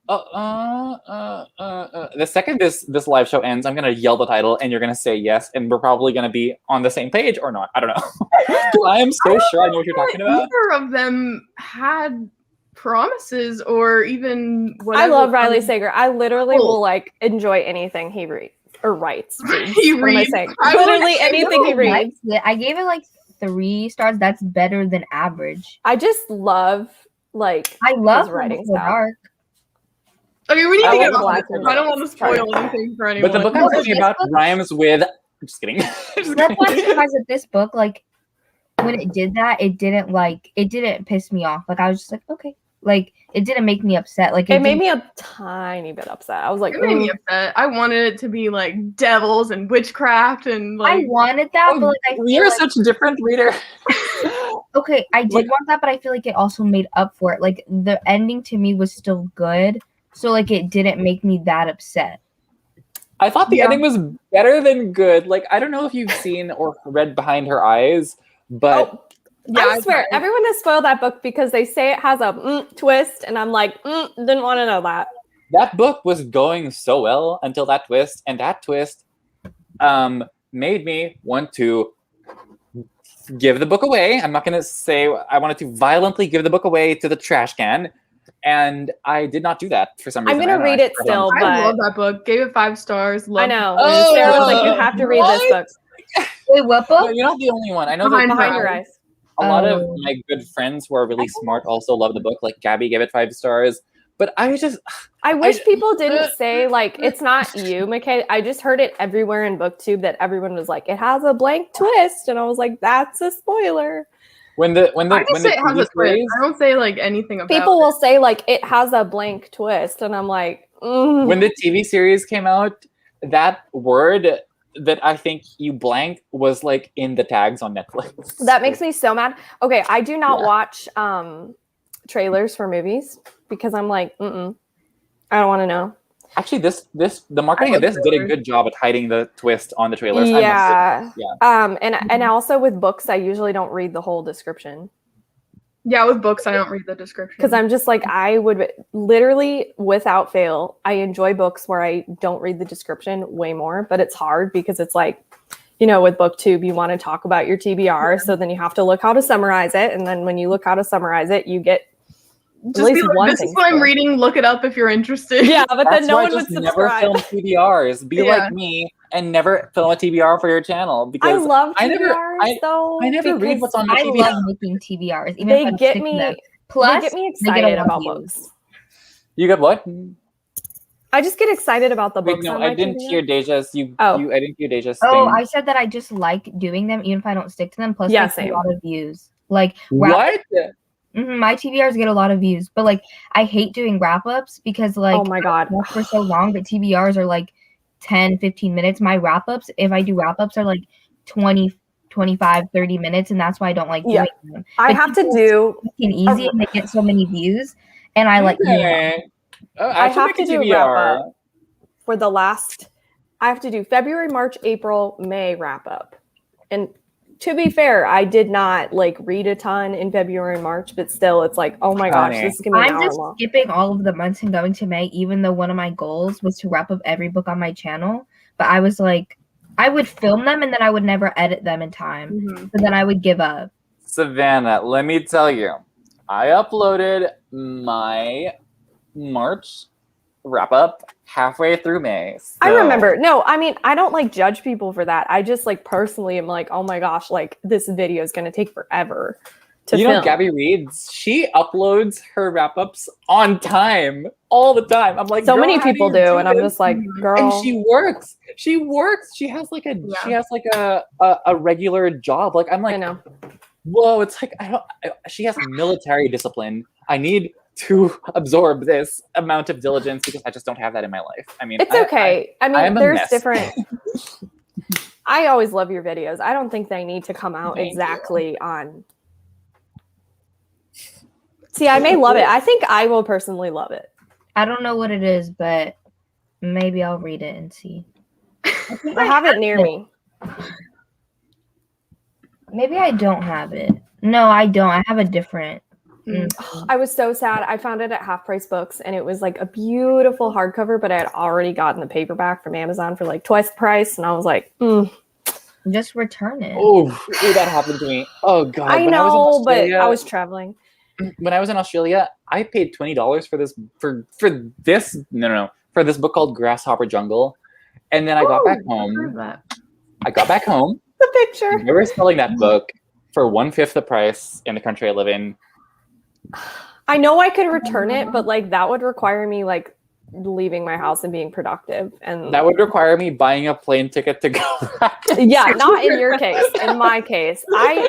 [SPEAKER 3] The second this live show ends, I'm gonna yell the title, and you're gonna say yes, and we're probably gonna be on the same page or not. I don't know. I am so sure I know what you're talking about.
[SPEAKER 1] Neither of them had promises or even
[SPEAKER 2] I
[SPEAKER 1] whatever.
[SPEAKER 2] love Riley Sager. I literally will like enjoy anything he reads or writes.
[SPEAKER 1] He
[SPEAKER 2] What am I
[SPEAKER 1] reads.
[SPEAKER 2] saying?
[SPEAKER 1] I
[SPEAKER 2] Literally
[SPEAKER 1] would-
[SPEAKER 2] anything he reads.
[SPEAKER 4] I gave it like 3 stars. That's better than average.
[SPEAKER 2] I just love like
[SPEAKER 4] I love
[SPEAKER 2] his writing
[SPEAKER 4] Before
[SPEAKER 2] style.
[SPEAKER 4] Dark.
[SPEAKER 1] Okay, we need
[SPEAKER 3] I
[SPEAKER 1] to get
[SPEAKER 3] love
[SPEAKER 1] off
[SPEAKER 2] Black
[SPEAKER 1] this.
[SPEAKER 2] and
[SPEAKER 1] I don't
[SPEAKER 2] White.
[SPEAKER 1] want to spoil anything for anyone.
[SPEAKER 3] But the book I'm
[SPEAKER 4] No,
[SPEAKER 3] talking
[SPEAKER 4] this
[SPEAKER 3] about
[SPEAKER 4] book-
[SPEAKER 3] rhymes with. I'm just kidding. Just
[SPEAKER 4] That's why I'm
[SPEAKER 3] kidding.
[SPEAKER 4] surprised that this book, like, when it did that, it didn't piss me off. Like, I was just like, okay. Like, it didn't make me upset. Like,
[SPEAKER 2] It made
[SPEAKER 4] didn't-
[SPEAKER 2] me a tiny bit upset. I was like,
[SPEAKER 1] It made me
[SPEAKER 2] "Ooh."
[SPEAKER 1] upset. I wanted it to be like devils and witchcraft and
[SPEAKER 4] I
[SPEAKER 1] like.
[SPEAKER 4] wanted that, but like, I feel
[SPEAKER 3] You're
[SPEAKER 4] like,
[SPEAKER 3] such a different reader.
[SPEAKER 4] okay, I did
[SPEAKER 3] Like-
[SPEAKER 4] want that, but I feel like it also made up for it. Like, the ending to me was still good, so like, it didn't make me that upset.
[SPEAKER 3] I thought the
[SPEAKER 1] Yeah.
[SPEAKER 3] ending was better than good. Like, I don't know if you've seen or read Behind Her Eyes, but
[SPEAKER 2] Oh,
[SPEAKER 1] Yeah,
[SPEAKER 2] I swear, everyone has spoiled that book because they say it has a twist, and I'm like, didn't want to know that.
[SPEAKER 3] that book was going so well until that twist, and that twist made me want to give the book away. I'm not going to say I wanted to violently give the book away to the trash can, and I did not do that for some
[SPEAKER 2] I'm
[SPEAKER 3] reason.
[SPEAKER 2] gonna
[SPEAKER 3] I don't
[SPEAKER 2] read
[SPEAKER 3] know.
[SPEAKER 2] it still,
[SPEAKER 1] I
[SPEAKER 2] but
[SPEAKER 1] love that book. Gave it 5 stars.
[SPEAKER 2] I
[SPEAKER 1] Loved
[SPEAKER 2] know.
[SPEAKER 1] it.
[SPEAKER 3] Oh,
[SPEAKER 2] Sarah was like, you have to read this book.
[SPEAKER 4] Wait, what
[SPEAKER 3] No,
[SPEAKER 4] book?
[SPEAKER 3] you're not the only one. I know
[SPEAKER 1] Behind
[SPEAKER 3] that
[SPEAKER 2] Behind Your Eyes.
[SPEAKER 3] a lot of
[SPEAKER 4] Oh.
[SPEAKER 3] my good friends who are really smart also love the book. Like Gabby gave it 5 stars. But I just
[SPEAKER 2] I wish people didn't say like it's not you, Mique. I just heard it everywhere in BookTube that everyone was like, it has a blank twist, and I was like, that's a spoiler.
[SPEAKER 3] when the
[SPEAKER 1] I just say it has
[SPEAKER 3] TV
[SPEAKER 1] a twist.
[SPEAKER 3] series-
[SPEAKER 1] I don't say like anything about
[SPEAKER 2] People
[SPEAKER 1] it.
[SPEAKER 2] will say like it has a blank twist, and I'm like,
[SPEAKER 3] when the TV series came out, that word that I think you blank was like in the tags on Netflix.
[SPEAKER 2] that makes me so mad. Okay, I do not
[SPEAKER 3] Yeah.
[SPEAKER 2] watch trailers for movies because I'm like, I don't want to know.
[SPEAKER 3] Actually the marketing
[SPEAKER 1] I
[SPEAKER 3] of
[SPEAKER 1] love
[SPEAKER 3] this did a
[SPEAKER 1] trailers.
[SPEAKER 3] good job at hiding the twist on the trailers. I must say.
[SPEAKER 2] Yeah.
[SPEAKER 3] Yeah.
[SPEAKER 2] And also with books, I usually don't read the whole description
[SPEAKER 1] Yeah, with books, I don't read the description.
[SPEAKER 2] because I'm just like, I would literally, without fail, I enjoy books where I don't read the description way more, but it's hard because it's like, you know, with BookTube, you want to talk about your TBR, so then you have to look how to summarize it, and then when you look how to summarize it, you get
[SPEAKER 1] just be
[SPEAKER 2] least
[SPEAKER 1] like,
[SPEAKER 2] one
[SPEAKER 1] this is
[SPEAKER 2] thing
[SPEAKER 1] what I'm
[SPEAKER 2] spoiled.
[SPEAKER 1] reading. Look it up if you're interested.
[SPEAKER 2] yeah, but
[SPEAKER 3] That's
[SPEAKER 2] then no
[SPEAKER 3] why
[SPEAKER 2] one would
[SPEAKER 3] just never
[SPEAKER 2] subscribe.
[SPEAKER 3] film TBRs. Be
[SPEAKER 1] Yeah.
[SPEAKER 3] like me and never film a TBR for your channel
[SPEAKER 2] I
[SPEAKER 3] because
[SPEAKER 2] love
[SPEAKER 3] I never-
[SPEAKER 2] TBRs though.
[SPEAKER 3] I never read
[SPEAKER 2] because
[SPEAKER 3] what's on the
[SPEAKER 4] I
[SPEAKER 3] TBR.
[SPEAKER 4] love making TBRs. Even if
[SPEAKER 2] They
[SPEAKER 4] I'm
[SPEAKER 2] get
[SPEAKER 4] sick of
[SPEAKER 2] me.
[SPEAKER 4] them. Plus,
[SPEAKER 2] They get me
[SPEAKER 4] they get a
[SPEAKER 2] excited
[SPEAKER 4] lot
[SPEAKER 2] about
[SPEAKER 4] of views.
[SPEAKER 2] books.
[SPEAKER 3] You got what?
[SPEAKER 2] I just get excited about the
[SPEAKER 3] Wait,
[SPEAKER 2] books.
[SPEAKER 3] no,
[SPEAKER 2] on
[SPEAKER 3] I
[SPEAKER 2] my
[SPEAKER 3] didn't
[SPEAKER 2] TBR.
[SPEAKER 3] hear Daijah's.
[SPEAKER 2] Oh.
[SPEAKER 3] I didn't hear Daijah's
[SPEAKER 4] Oh,
[SPEAKER 3] thing.
[SPEAKER 4] I said that I just like doing them, even if I don't stick to them. Plus,
[SPEAKER 2] Yeah,
[SPEAKER 4] they get
[SPEAKER 2] same.
[SPEAKER 4] a lot of views. Like
[SPEAKER 3] What?
[SPEAKER 4] my TBRs get a lot of views, but like I hate doing wrap ups because like
[SPEAKER 2] Oh my god.
[SPEAKER 4] talk for so long, but TBRs are like 10, 15 minutes. My wrap ups, if I do wrap ups, are like 20, 25, 30 minutes, and that's why I don't like doing
[SPEAKER 2] Yeah.
[SPEAKER 4] them.
[SPEAKER 2] I
[SPEAKER 4] But
[SPEAKER 2] have to
[SPEAKER 4] people
[SPEAKER 2] do.
[SPEAKER 4] quick and easy, and they get so many views, and I like doing them.
[SPEAKER 3] Okay. Oh,
[SPEAKER 2] I
[SPEAKER 3] should
[SPEAKER 2] have
[SPEAKER 3] make
[SPEAKER 2] to
[SPEAKER 3] a
[SPEAKER 2] do a
[SPEAKER 3] TBR.
[SPEAKER 2] wrap up. For the last, I have to do February, March, April, May wrap up. And to be fair, I did not like read a ton in February and March, but still, it's like, oh my gosh,
[SPEAKER 3] Honey.
[SPEAKER 2] this is gonna be an
[SPEAKER 4] I'm
[SPEAKER 2] hour
[SPEAKER 4] just
[SPEAKER 2] long.
[SPEAKER 4] skipping all of the months and going to May, even though one of my goals was to wrap up every book on my channel. But I was like, I would film them and then I would never edit them in time.
[SPEAKER 1] Mhm.
[SPEAKER 4] So then I would give up.
[SPEAKER 3] Savannah, let me tell you, I uploaded my March wrap up halfway through May.
[SPEAKER 2] I
[SPEAKER 3] so-
[SPEAKER 2] remember. No, I mean, I don't like judge people for that. I just like personally am like, oh my gosh, like this video is gonna take forever to
[SPEAKER 3] You
[SPEAKER 2] film.
[SPEAKER 3] know, Gabby reads. She uploads her wrap ups on time all the time. I'm like,
[SPEAKER 2] so
[SPEAKER 3] girl,
[SPEAKER 2] many
[SPEAKER 3] how do
[SPEAKER 2] people
[SPEAKER 3] you
[SPEAKER 2] do, and I'm
[SPEAKER 3] this?
[SPEAKER 2] just like,
[SPEAKER 1] Mhm.
[SPEAKER 2] girl.
[SPEAKER 3] And she works. She works. She has like a regular job. Like I'm
[SPEAKER 2] I
[SPEAKER 3] like,
[SPEAKER 2] know.
[SPEAKER 3] whoa. It's like she has military discipline. I need to absorb this amount of diligence because I just don't have that in my life. I mean,
[SPEAKER 2] It's okay. I
[SPEAKER 3] I
[SPEAKER 2] mean,
[SPEAKER 3] am a
[SPEAKER 2] there's
[SPEAKER 3] mess.
[SPEAKER 2] different. I always love your videos. I don't think they need to come out
[SPEAKER 3] Thank you.
[SPEAKER 2] exactly on. See, I may love it. I think I will personally love it.
[SPEAKER 4] I don't know what it is, but maybe I'll read it and see.
[SPEAKER 2] I have it near me.
[SPEAKER 4] Maybe I don't have it. No, I don't. I have a different.
[SPEAKER 2] I was so sad. I found it at Half Price Books, and it was like a beautiful hardcover, but I had already gotten the paperback from Amazon for like twice the price, and I was like,
[SPEAKER 4] Just return it.
[SPEAKER 3] Oh, that happened to me. Oh god.
[SPEAKER 2] I
[SPEAKER 3] When
[SPEAKER 2] know, but
[SPEAKER 3] Australia-
[SPEAKER 2] I was traveling.
[SPEAKER 3] When I was in Australia, I paid $20 for this for this book called Grasshopper Jungle, and then I got back home.
[SPEAKER 2] The picture.
[SPEAKER 3] They were selling that book for 1/5 the price in the country I live in.
[SPEAKER 2] I know I could return it, but like that would require me like leaving my house and being productive, and
[SPEAKER 3] That would require me buying a plane ticket to go back.
[SPEAKER 2] yeah, not in your case. In my case, I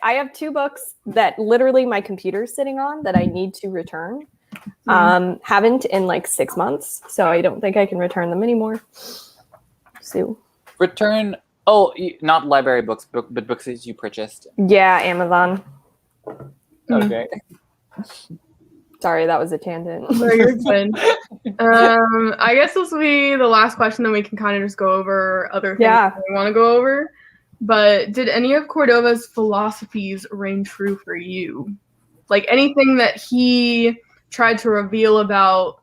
[SPEAKER 2] have 2 books that literally my computer's sitting on that I need to return. Haven't in like 6 months, so I don't think I can return them anymore. So
[SPEAKER 3] Return. Not library books, but books that you purchased.
[SPEAKER 2] yeah, Amazon.
[SPEAKER 3] Okay.
[SPEAKER 2] Sorry, that was a tangent.
[SPEAKER 1] No, you're good. I guess this will be the last question, then we can kind of just go over other things that we want to go over. But did any of Cordova's philosophies reign true for you? Like anything that he tried to reveal about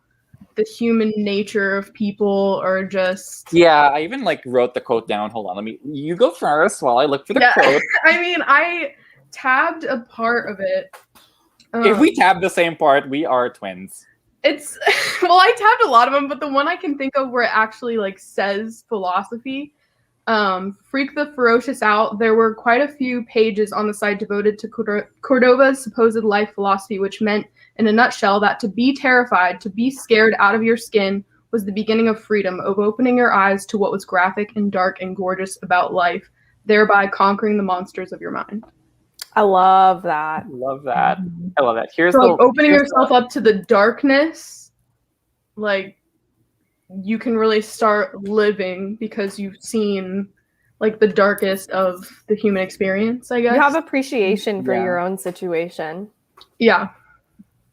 [SPEAKER 1] the human nature of people, or just...
[SPEAKER 3] Yeah, I even like wrote the quote down. Hold on, you go first while I look for the quote.
[SPEAKER 1] I mean, I tabbed a part of it.
[SPEAKER 3] If we tab the same part, we are twins.
[SPEAKER 1] It's well, I tabbed a lot of them, but the one I can think of where it actually like says philosophy, Freak the Ferocious out, there were quite a few pages on the site devoted to Cordova's supposed life philosophy, which meant, in a nutshell, that to be terrified, to be scared out of your skin, was the beginning of freedom, of opening your eyes to what was graphic and dark and gorgeous about life, thereby conquering the monsters of your mind.
[SPEAKER 2] I love that.
[SPEAKER 3] I love that. Here's
[SPEAKER 1] opening yourself up to the darkness, like you can really start living because you've seen like the darkest of the human experience, I guess.
[SPEAKER 2] You have appreciation for your own situation.
[SPEAKER 1] Yeah,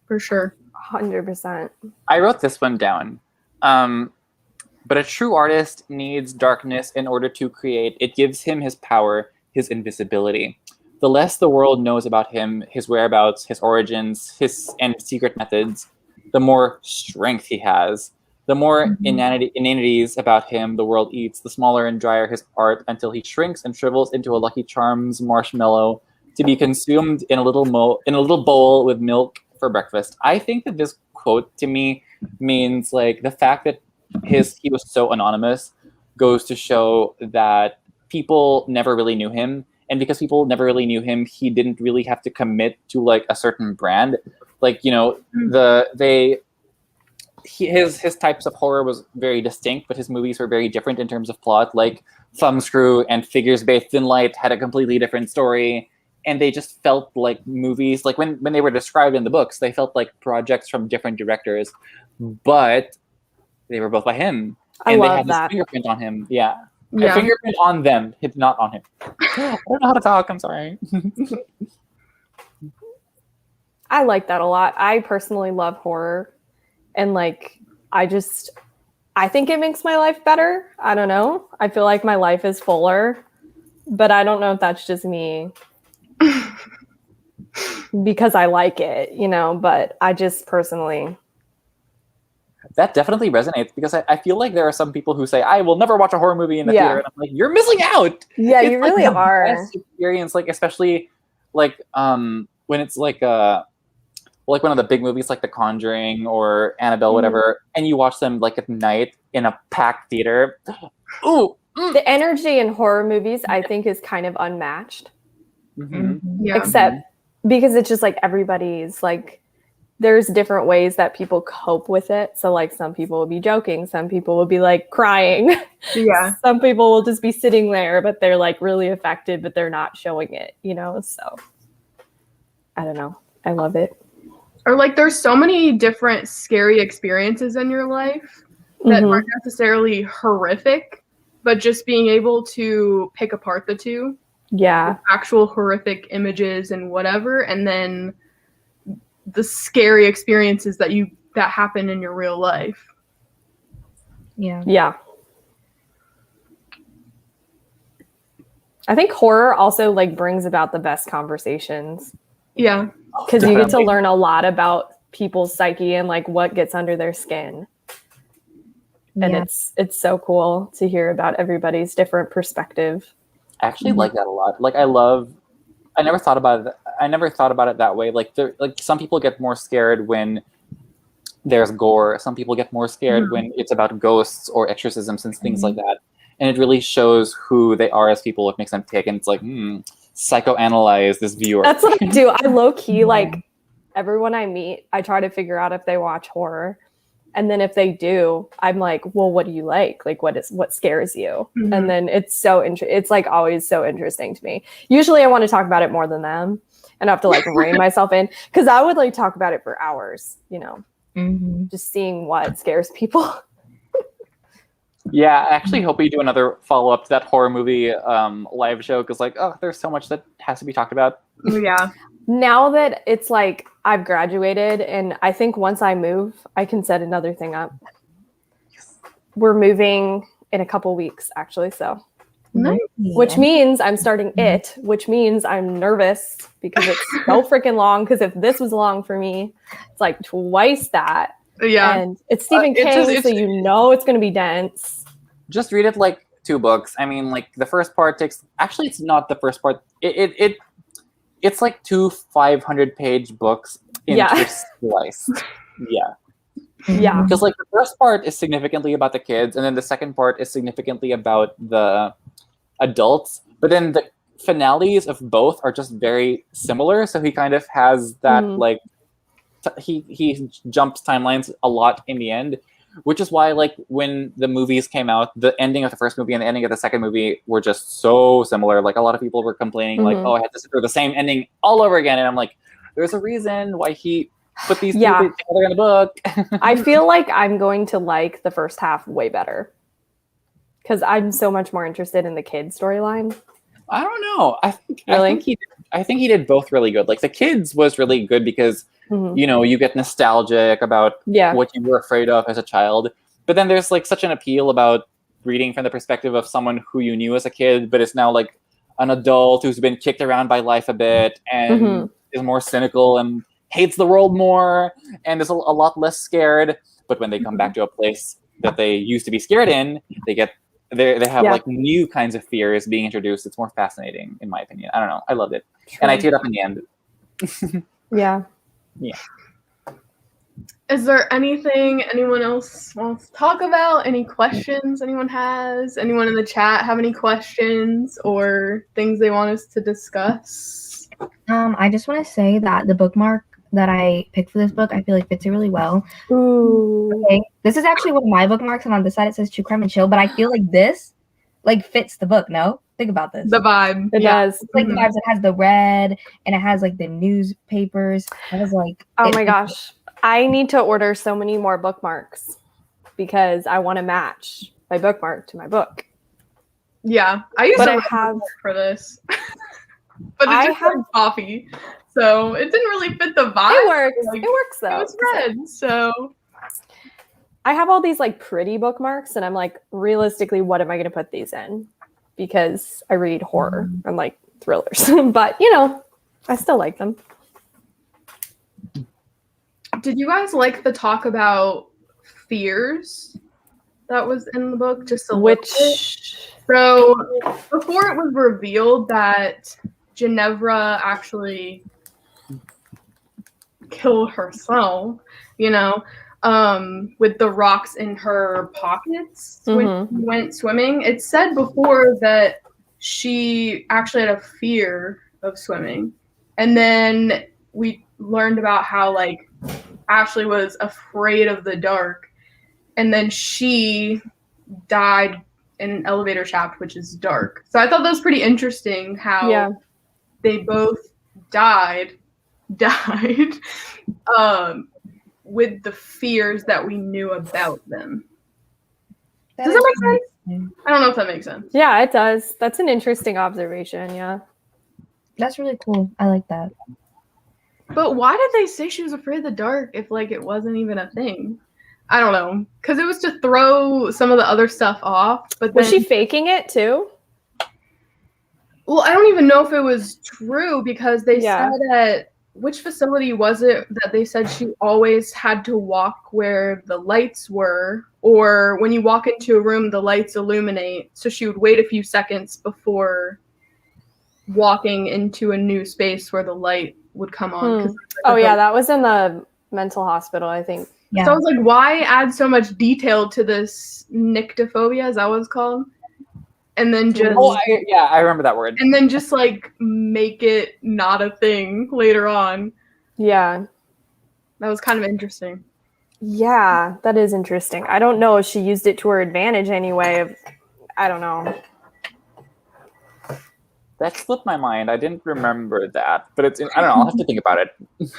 [SPEAKER 1] for sure.
[SPEAKER 2] 100%.
[SPEAKER 3] I wrote this one down. But a true artist needs darkness in order to create. It gives him his power, his invisibility. The less the world knows about him, his whereabouts, his origins, his secret methods, the more strength he has. The more inanities about him the world eats, the smaller and drier his art, until he shrinks and shrivels into a Lucky Charms marshmallow to be consumed in a little bowl with milk for breakfast. I think that this quote to me means like the fact that he was so anonymous goes to show that people never really knew him. And because people never really knew him, he didn't really have to commit to like a certain brand. Like, you know, his types of horror was very distinct, but his movies were very different in terms of plot. Like Thumbscrew and Figures Bathed in Light had a completely different story. And they just felt like movies, like when they were described in the books, they felt like projects from different directors, but they were both by him. And they had his fingerprint on him. Yeah. A fingerprint on them, not on him. I don't know how to talk. I'm sorry.
[SPEAKER 2] I like that a lot. I personally love horror. And like, I think it makes my life better. I don't know. I feel like my life is fuller. But I don't know if that's just me. Because I like it, you know. But I just personally...
[SPEAKER 3] That definitely resonates because I feel like there are some people who say, I will never watch a horror movie in the theater. And I'm like, you're missing out.
[SPEAKER 2] Yeah, you really are.
[SPEAKER 3] Best experience, like, especially like when it's like like one of the big movies like The Conjuring or Annabelle, whatever, and you watch them like at night in a packed theater. Ooh.
[SPEAKER 2] The energy in horror movies, I think, is kind of unmatched.
[SPEAKER 1] Yeah.
[SPEAKER 2] Except because it's just like everybody's like, there's different ways that people cope with it. So like some people will be joking. Some people will be like crying.
[SPEAKER 1] Yeah.
[SPEAKER 2] Some people will just be sitting there, but they're like really affected, but they're not showing it, you know? So I don't know. I love it.
[SPEAKER 1] Or like there's so many different scary experiences in your life that aren't necessarily horrific, but just being able to pick apart the two.
[SPEAKER 2] Yeah.
[SPEAKER 1] Actual horrific images and whatever. And then the scary experiences that happen in your real life.
[SPEAKER 2] Yeah. I think horror also like brings about the best conversations.
[SPEAKER 1] Yeah.
[SPEAKER 2] because you get to
[SPEAKER 3] Definitely.
[SPEAKER 2] learn a lot about people's psyche and like what gets under their skin. And
[SPEAKER 4] Yeah.
[SPEAKER 2] it's so cool to hear about everybody's different perspective.
[SPEAKER 3] I actually like that a lot. Like I never thought about it. I never thought about it that way. Like some people get more scared when there's gore. Some people get more scared when it's about ghosts or exorcisms and things like that. And it really shows who they are as people. It makes them tick, and it's like, psychoanalyze this viewer.
[SPEAKER 2] That's what I do. I low key like everyone I meet, I try to figure out if they watch horror. And then if they do, I'm like, well, what do you like? Like, what scares you?
[SPEAKER 1] Mhm.
[SPEAKER 2] And then it's it's like always so interesting to me. Usually I want to talk about it more than them and I have to like rein myself in because I would like talk about it for hours, just seeing what scares people.
[SPEAKER 3] Yeah, I actually hope we do another follow-up to that horror movie live show because there's so much that has to be talked about.
[SPEAKER 1] Yeah.
[SPEAKER 2] Now that it's like I've graduated and I think once I move, I can set another thing up. We're moving in a couple weeks, actually. So, which means I'm starting it, which means I'm nervous because it's so freaking long. Because if this was long for me, it's like twice that.
[SPEAKER 1] Yeah.
[SPEAKER 2] And it's Stephen King, so you know it's going to be dense.
[SPEAKER 3] Just read it like 2 books. I mean, like the first part takes. Actually, it's not the first part. It's like 2 500-page books interspliced. Yeah.
[SPEAKER 2] Yeah.
[SPEAKER 3] Because like the first part is significantly about the kids, and then the second part is significantly about the adults. But then the finales of both are just very similar. So he kind of has that like he jumps timelines a lot in the end, which is why like when the movies came out, the ending of the first movie and the ending of the second movie were just so similar. Like a lot of people were complaining like, oh, I had to sit through the same ending all over again. And I'm like, there's a reason why he put these two together in the book.
[SPEAKER 2] I feel like I'm going to like the first half way better because I'm so much more interested in the kid storyline.
[SPEAKER 3] I don't know. I think he did both really good. Like the kids was really good because you get nostalgic about what you were afraid of as a child. But then there's like such an appeal about reading from the perspective of someone who you knew as a kid, but is now like an adult who's been kicked around by life a bit and is more cynical and hates the world more and is a lot less scared. But when they come back to a place that they used to be scared in, they have like new kinds of fears being introduced. It's more fascinating, in my opinion. I don't know. I loved it. And I teared up in the end.
[SPEAKER 2] Yeah.
[SPEAKER 1] Is there anything anyone else wants to talk about? Any questions anyone has? Anyone in the chat have any questions or things they want us to discuss?
[SPEAKER 4] I just want to say that the bookmark that I picked for this book, I feel like fits it really well.
[SPEAKER 2] Ooh.
[SPEAKER 4] Okay. This is actually one of my bookmarks, and on this side it says True Crime and Chill, but I feel like this like fits the book, no? Think about this.
[SPEAKER 1] The vibe.
[SPEAKER 2] It does.
[SPEAKER 4] It's like the vibes. It has the red and it has like the newspapers. I was like,
[SPEAKER 2] oh my gosh. I need to order so many more bookmarks because I want to match my bookmark to my book.
[SPEAKER 1] Yeah. I used to have for this. But it just had coffee. So it didn't really fit the vibe.
[SPEAKER 2] It works.
[SPEAKER 1] Like,
[SPEAKER 2] it works though.
[SPEAKER 1] It was red, so
[SPEAKER 2] I have all these like pretty bookmarks, and I'm like, realistically, what am I going to put these in? Because I read horror and like thrillers, but I still like them.
[SPEAKER 1] Did you guys like the talk about fears that was in the book? Just a little bit? So before it was revealed that Ginevra actually killed herself, with the rocks in her pockets when she went swimming. It said before that she actually had a fear of swimming. And then we learned about how like Ashley was afraid of the dark. And then she died in an elevator shaft, which is dark. So I thought that was pretty interesting how they both died with the fears that we knew about them. Does that make sense? I don't know if that makes sense.
[SPEAKER 2] Yeah, it does. That's an interesting observation. Yeah.
[SPEAKER 4] That's really cool. I like that.
[SPEAKER 1] But why did they say she was afraid of the dark if like it wasn't even a thing? I don't know. Because it was to throw some of the other stuff off. But
[SPEAKER 2] was she faking it too?
[SPEAKER 1] Well, I don't even know if it was true because they said at which facility was it that they said she always had to walk where the lights were, or when you walk into a room, the lights illuminate. So she would wait a few seconds before walking into a new space where the light would come on.
[SPEAKER 2] Oh yeah, that was in the mental hospital, I think.
[SPEAKER 4] Yeah.
[SPEAKER 1] So I was like, why add so much detail to this nyctophobia? Is that what it's called? And then just
[SPEAKER 3] I remember that word.
[SPEAKER 1] and then just like make it not a thing later on.
[SPEAKER 2] Yeah.
[SPEAKER 1] That was kind of interesting.
[SPEAKER 2] Yeah, that is interesting. I don't know if she used it to her advantage anyway. I don't know.
[SPEAKER 3] That slipped my mind. I didn't remember that, but I don't know. I'll have to think about it.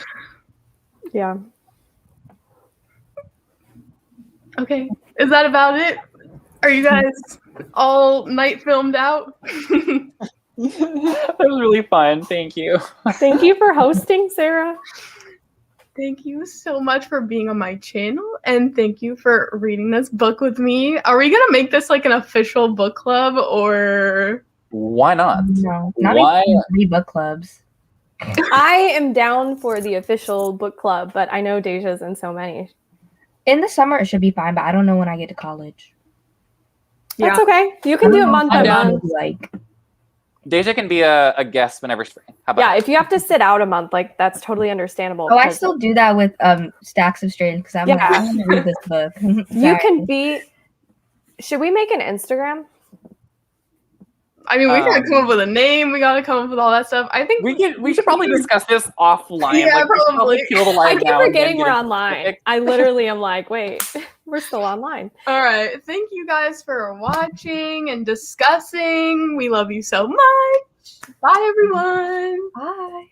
[SPEAKER 2] Yeah.
[SPEAKER 1] Okay. Is that about it? Are you guys all night filmed out?
[SPEAKER 3] That was really fun. Thank you.
[SPEAKER 2] Thank you for hosting, Sarah.
[SPEAKER 1] Thank you so much for being on my channel, and thank you for reading this book with me. Are we going to make this like an official book club, or?
[SPEAKER 3] Why not?
[SPEAKER 4] No, not
[SPEAKER 3] Why?
[SPEAKER 4] even 3 book clubs.
[SPEAKER 2] I am down for the official book club, but I know Daijah's in so many.
[SPEAKER 4] In the summer, it should be fine, but I don't know when I get to college.
[SPEAKER 2] That's okay. You can do it month by month.
[SPEAKER 4] Like,
[SPEAKER 3] Daijah can be a guest whenever spring. How about
[SPEAKER 2] Yeah, if you have to sit out a month, like that's totally understandable.
[SPEAKER 4] oh, I
[SPEAKER 2] because
[SPEAKER 4] still do that with Stacks of Strange because I'm like, I want to read this book.
[SPEAKER 2] you can be. Should we make an Instagram?
[SPEAKER 1] I mean, we gotta come up with a name. We gotta come up with all that stuff. I think
[SPEAKER 3] we should probably discuss this offline.
[SPEAKER 1] Yeah,
[SPEAKER 3] like, we should
[SPEAKER 1] probably.
[SPEAKER 3] Kill the live
[SPEAKER 2] I keep
[SPEAKER 3] now and
[SPEAKER 2] forgetting
[SPEAKER 3] then
[SPEAKER 2] we're
[SPEAKER 3] get
[SPEAKER 2] online.
[SPEAKER 3] specific.
[SPEAKER 2] I literally am like, wait, we're still online.
[SPEAKER 1] All right. Thank you guys for watching and discussing. We love you so much. Bye, everyone.
[SPEAKER 4] Bye.